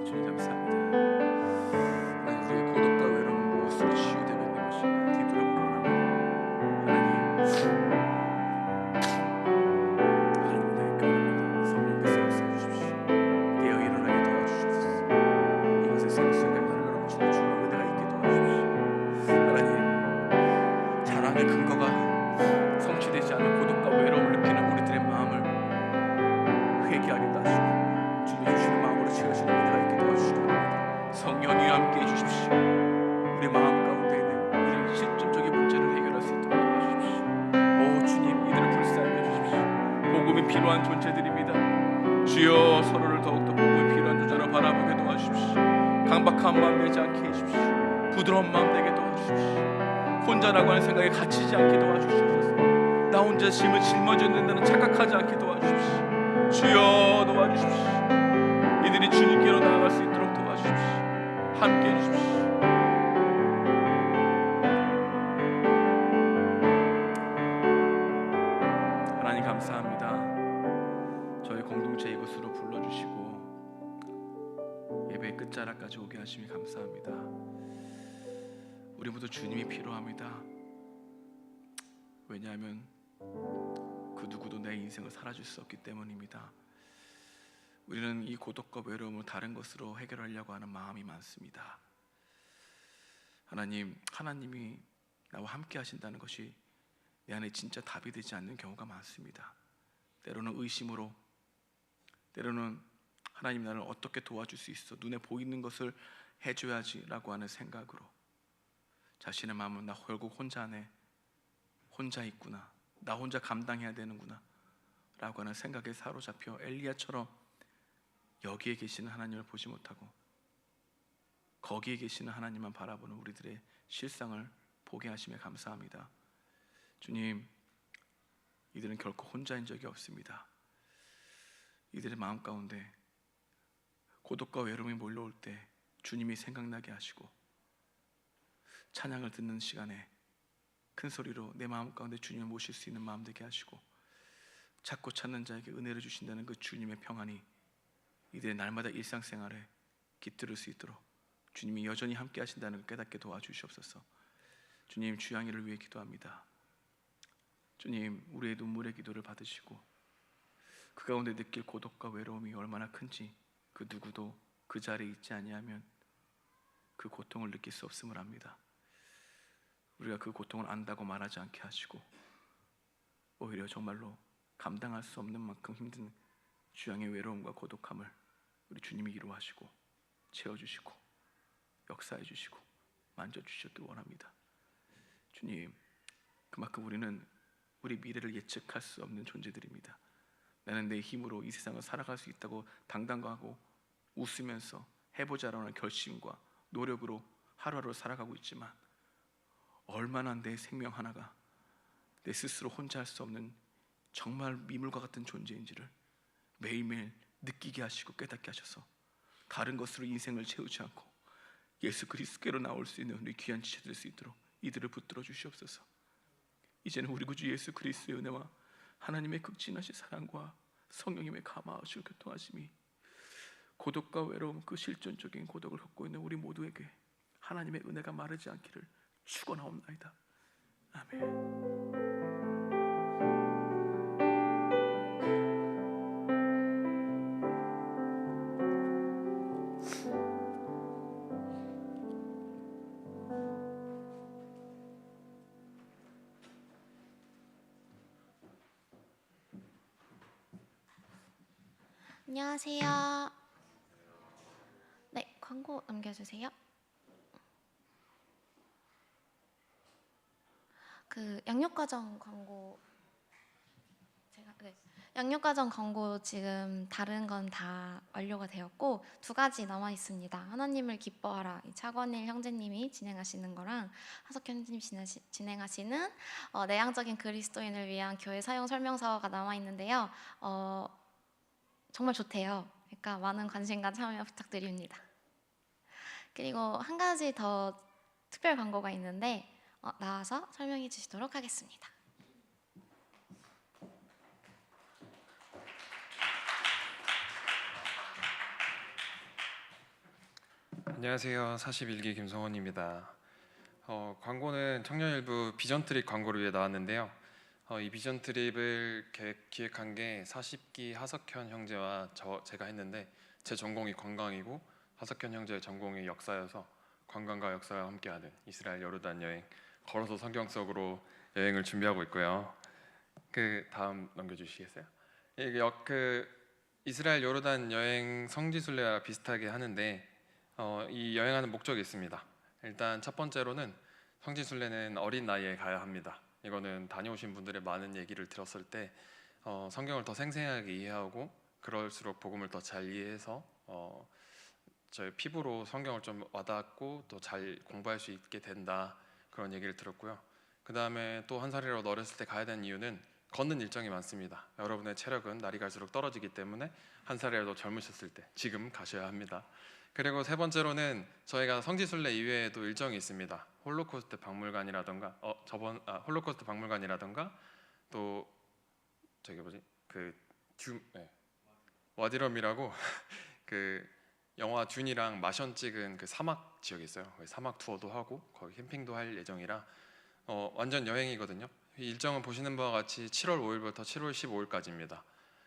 주님 감사합니다. 하나님, 우리의 고독과 외로움은 무엇으로 치유되고 있는 것인가 뒤돌아보기 원합니다. 하나님 내 교회입니다. 성령께서 역사해 주십시오. 깨어 일어나게 도와주십시오. 이것의 생수가 나를 넘치는 주의 은혜가 있게 도와주십시오. 하나님, 자랑의 근거가 성취되지 않은 고독과 외로움을 느끼는 우리들의 마음을 회개하겠다 하시고 주님이 주시는 마음으로 채우시는 은혜가 있게 도와주시기 바랍니다. 성령이 함께 해주십시오. 우리 마음 가운데 있는 이런 실존적인 문제를 해결할 수 있도록 도와주십시오. 오 주님, 이들을 불쌍히 해주십시오. 복음이 필요한 존재들입니다. 주여, 서로를 더욱더 복음이 필요한 존재로 바라보게 도와주십시오. 강박한 마음 되지 않게 해주십시오. 부드러운 마음 되게 도와주십시오. 혼자라고 하는 생각에 갇히지 않게 도와주시옵소서. 나 혼자 짐을 짊어져야 된다는 착각하지 않게 도와주십시오. 주여, 도와주십시오. 이들이 주님께로 나아갈 수 있도록 도와주십시오. 함께 해주십시오. 하나님 감사합니다. 저희 공동체 이곳으로 불러주시고 예배의 끝자락까지 오게 하심이 감사합니다. 우리 모두 주님이 필요합니다. 왜냐하면 그 누구도 내 인생을 살아줄 수 없기 때문입니다. 우리는 이 고독과 외로움을 다른 것으로 해결하려고 하는 마음이 많습니다. 하나님이 나와 함께 하신다는 것이 내 안에 진짜 답이 되지 않는 경우가 많습니다. 때로는 의심으로, 때로는 하나님 나를 어떻게 도와줄 수 있어, 눈에 보이는 것을 해줘야지라고 하는 생각으로 자신의 마음은 나 결국 혼자네, 혼자 있구나, 나 혼자 감당해야 되는구나 라고 하는 생각에 사로잡혀 엘리야처럼 여기에 계시는 하나님을 보지 못하고 거기에 계시는 하나님만 바라보는 우리들의 실상을 보게 하심에 감사합니다. 주님, 이들은 결코 혼자인 적이 없습니다. 이들의 마음 가운데 고독과 외로움이 몰려올 때 주님이 생각나게 하시고 찬양을 듣는 시간에 큰 소리로 내 마음 가운데 주님을 모실 수 있는 마음 되게 하시고 찾고 찾는 자에게 은혜를 주신다는 그 주님의 평안이 이들의 날마다 일상생활에 깃들을 수 있도록 주님이 여전히 함께 하신다는 걸 깨닫게 도와주시옵소서. 주님, 주양이를 위해 기도합니다. 주님, 우리의 눈물의 기도를 받으시고 그 가운데 느낄 고독과 외로움이 얼마나 큰지 그 누구도 그 자리에 있지 아니하면 그 고통을 느낄 수 없음을 압니다. 우리가 그 고통을 안다고 말하지 않게 하시고 오히려 정말로 감당할 수 없는 만큼 힘든 주양의 외로움과 고독함을 우리 주님이 이루하시고 채워주시고 역사해 주시고 만져주셔도 원합니다. 주님, 그만큼 우리는 우리 미래를 예측할 수 없는 존재들입니다. 나는 내 힘으로 이 세상을 살아갈 수 있다고 당당하고 웃으면서 해보자라는 결심과 노력으로 하루하루 살아가고 있지만 얼마나 내 생명 하나가 내 스스로 혼자 할 수 없는 정말 미물과 같은 존재인지를 매일매일 느끼게 하시고 깨닫게 하셔서 다른 것으로 인생을 채우지 않고 예수 그리스도께로 나올 수 있는 우리 귀한 지체 될 수 있도록 이들을 붙들어 주시옵소서. 이제는 우리 구주 예수 그리스도의 은혜와 하나님의 극진하신 사랑과 성령님의 감화하시고 교통하심이 고독과 외로움, 그 실존적인 고독을 겪고 있는 우리 모두에게 하나님의 은혜가 마르지 않기를 축원하옵나이다. 아멘. 안녕하세요. 네, 광고 남겨주세요. 그 양육과정 광고 제가 양육과정 광고 지금 다른 건 다 완료가 되었고 2가지 남아 있습니다. 하나님을 기뻐하라, 이 차권일 형제님이 진행하시는 거랑 하석 형제님 진행하시는 내향적인 그리스도인을 위한 교회 사용 설명서가 남아 있는데요. 정말 좋대요. 그러니까 많은 관심과 참여 부탁드립니다. 그리고 한 가지 더 특별 광고가 있는데 나와서 설명해 주시도록 하겠습니다. 안녕하세요. 41기 김성원입니다. 광고는 청년일부 비전 트립 광고를 위해 나왔는데요. 이 비전 트립을 기획한 게 40기 하석현 형제와 제가 했는데 제 전공이 관광이고 하석현 형제의 전공이 역사여서 관광과 역사와 함께하는 이스라엘 요르단 여행, 걸어서 성경 속으로 여행을 준비하고 있고요. 그 다음 넘겨주시겠어요? 이스라엘 요르단 여행 성지순례와 비슷하게 하는데 이 여행하는 목적이 있습니다. 일단 첫 번째로는 성지순례는 어린 나이에 가야 합니다. 이거는 다녀오신 분들의 많은 얘기를 들었을 때 성경을 더 생생하게 이해하고 그럴수록 복음을 더 잘 이해해서 저희 피부로 성경을 좀 와닿고 또 잘 공부할 수 있게 된다, 그런 얘기를 들었고요. 그 다음에 또 한 살이라도 어렸을 때 가야 되는 이유는 걷는 일정이 많습니다. 여러분의 체력은 날이 갈수록 떨어지기 때문에 한 살이라도 젊으셨을 때 지금 가셔야 합니다. 그리고 세 번째로는 저희가 성지순례 이외에도 일정이 있습니다. 홀로코스트 박물관이라던가 홀로코스트 박물관이라던가 또 와디럼이라고 그 영화 듄이랑 마션 찍은 그 사막 지역이 있어요. 사막 투어도 하고 거기 캠핑도 할 예정이라 완전 여행이거든요. 이 일정은 보시는 바와 같이 7월 5일부터 7월 15일까지입니다.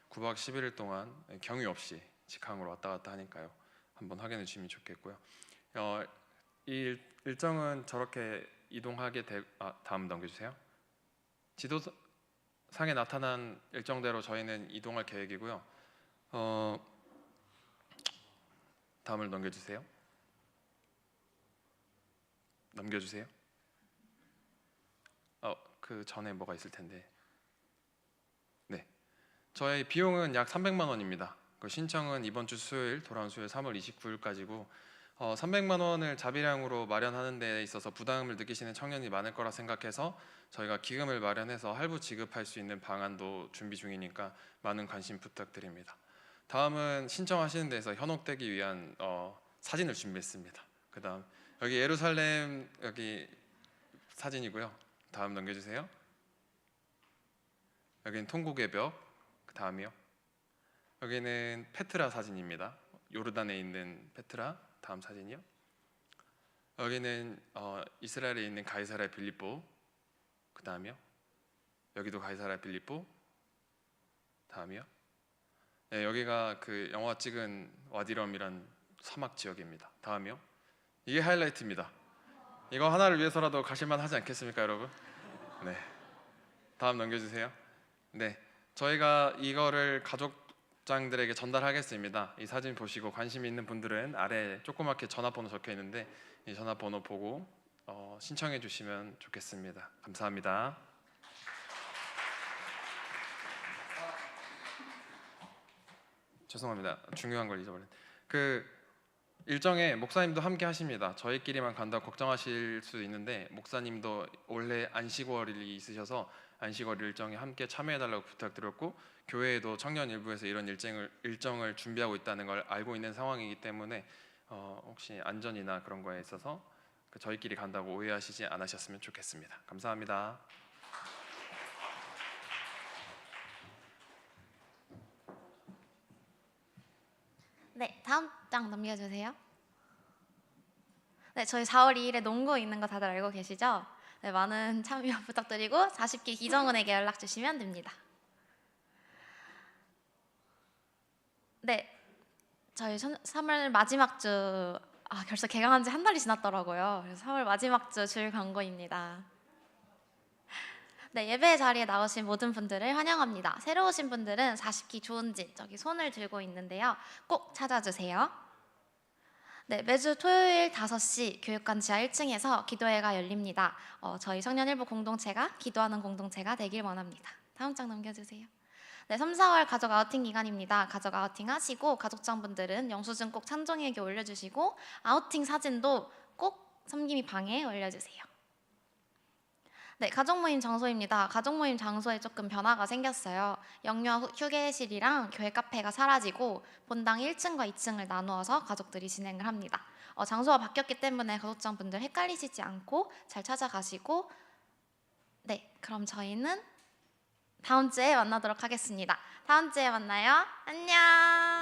9박 11일 동안 경유 없이 직항으로 왔다 갔다 하니까요. 한번 확인해 주시면 좋겠고요. 이 일정은 저렇게 이동하게 다음 넘겨주세요. 지도상에 나타난 일정대로 저희는 이동할 계획이고요. 다음을 넘겨주세요. 넘겨주세요. 그 전에 뭐가 있을 텐데. 네, 저희 비용은 약 300만 원입니다. 그 신청은 이번 주 수요일, 돌아온 수요일 3월 29일까지고 300만 원을 자비량으로 마련하는 데 있어서 부담을 느끼시는 청년이 많을 거라 생각해서 저희가 기금을 마련해서 할부 지급할 수 있는 방안도 준비 중이니까 많은 관심 부탁드립니다. 다음은 신청하시는 데서 현혹되기 위한 사진을 준비했습니다. 그 다음 여기 예루살렘 여기 사진이고요. 다음 넘겨주세요. 여기는 통곡의 벽. 그 다음이요. 여기는 페트라 사진입니다. 요르단에 있는 페트라. 다음 사진이요. 여기는 이스라엘에 있는 가이사랴 빌립보. 그 다음이요. 여기도 가이사랴 빌립보. 다음이요. 네, 여기가 그 영화 찍은 와디럼이란 사막 지역입니다. 다음이요. 이게 하이라이트입니다. 이거 하나를 위해서라도 가실만 하지 않겠습니까, 여러분? 네. 다음 넘겨주세요. 네, 저희가 이거를 가족장들에게 전달하겠습니다. 이 사진 보시고 관심 있는 분들은 아래 조그맣게 전화번호 적혀 있는데 이 전화번호 보고 신청해 주시면 좋겠습니다. 감사합니다. 죄송합니다. 중요한 걸 잊어버렸네. 그 일정에 목사님도 함께 하십니다. 저희끼리만 간다고 걱정하실 수 있는데 목사님도 원래 안식월이 있으셔서 안식월 일정에 함께 참여해달라고 부탁드렸고 교회에도 청년 일부에서 이런 일정을 준비하고 있다는 걸 알고 있는 상황이기 때문에 혹시 안전이나 그런 거에 있어서 저희끼리 간다고 오해하시지 않으셨으면 좋겠습니다. 감사합니다. 네, 다음 장 넘겨주세요. 네, 저희 4월 2일에 농구 있는 거 다들 알고 계시죠? 네, 많은 참여 부탁드리고 40기 기정은에게 연락 주시면 됩니다. 네, 저희 3월 마지막 주 벌써 개강한 지 한 달이 지났더라고요. 그래서 3월 마지막 주 주일 광고입니다. 네, 예배 자리에 나오신 모든 분들을 환영합니다. 새로 오신 분들은 40기 좋은진 저기 손을 들고 있는데요. 꼭 찾아주세요. 네, 매주 토요일 5시 교육관 지하 1층에서 기도회가 열립니다. 저희 청년일부 공동체가 기도하는 공동체가 되길 원합니다. 다음 장 넘겨주세요. 네, 3, 4월 가족 아우팅 기간입니다. 가족 아우팅 하시고 가족장분들은 영수증 꼭 찬종이에게 올려주시고 아우팅 사진도 꼭 섬김이 방에 올려주세요. 네, 가족 모임 장소입니다. 가족 모임 장소에 조금 변화가 생겼어요. 영유아 휴게실이랑 교회 카페가 사라지고 본당 1층과 2층을 나누어서 가족들이 진행을 합니다. 장소가 바뀌었기 때문에 가족장분들 헷갈리시지 않고 잘 찾아가시고, 네, 그럼 저희는 다음 주에 만나도록 하겠습니다. 다음 주에 만나요. 안녕.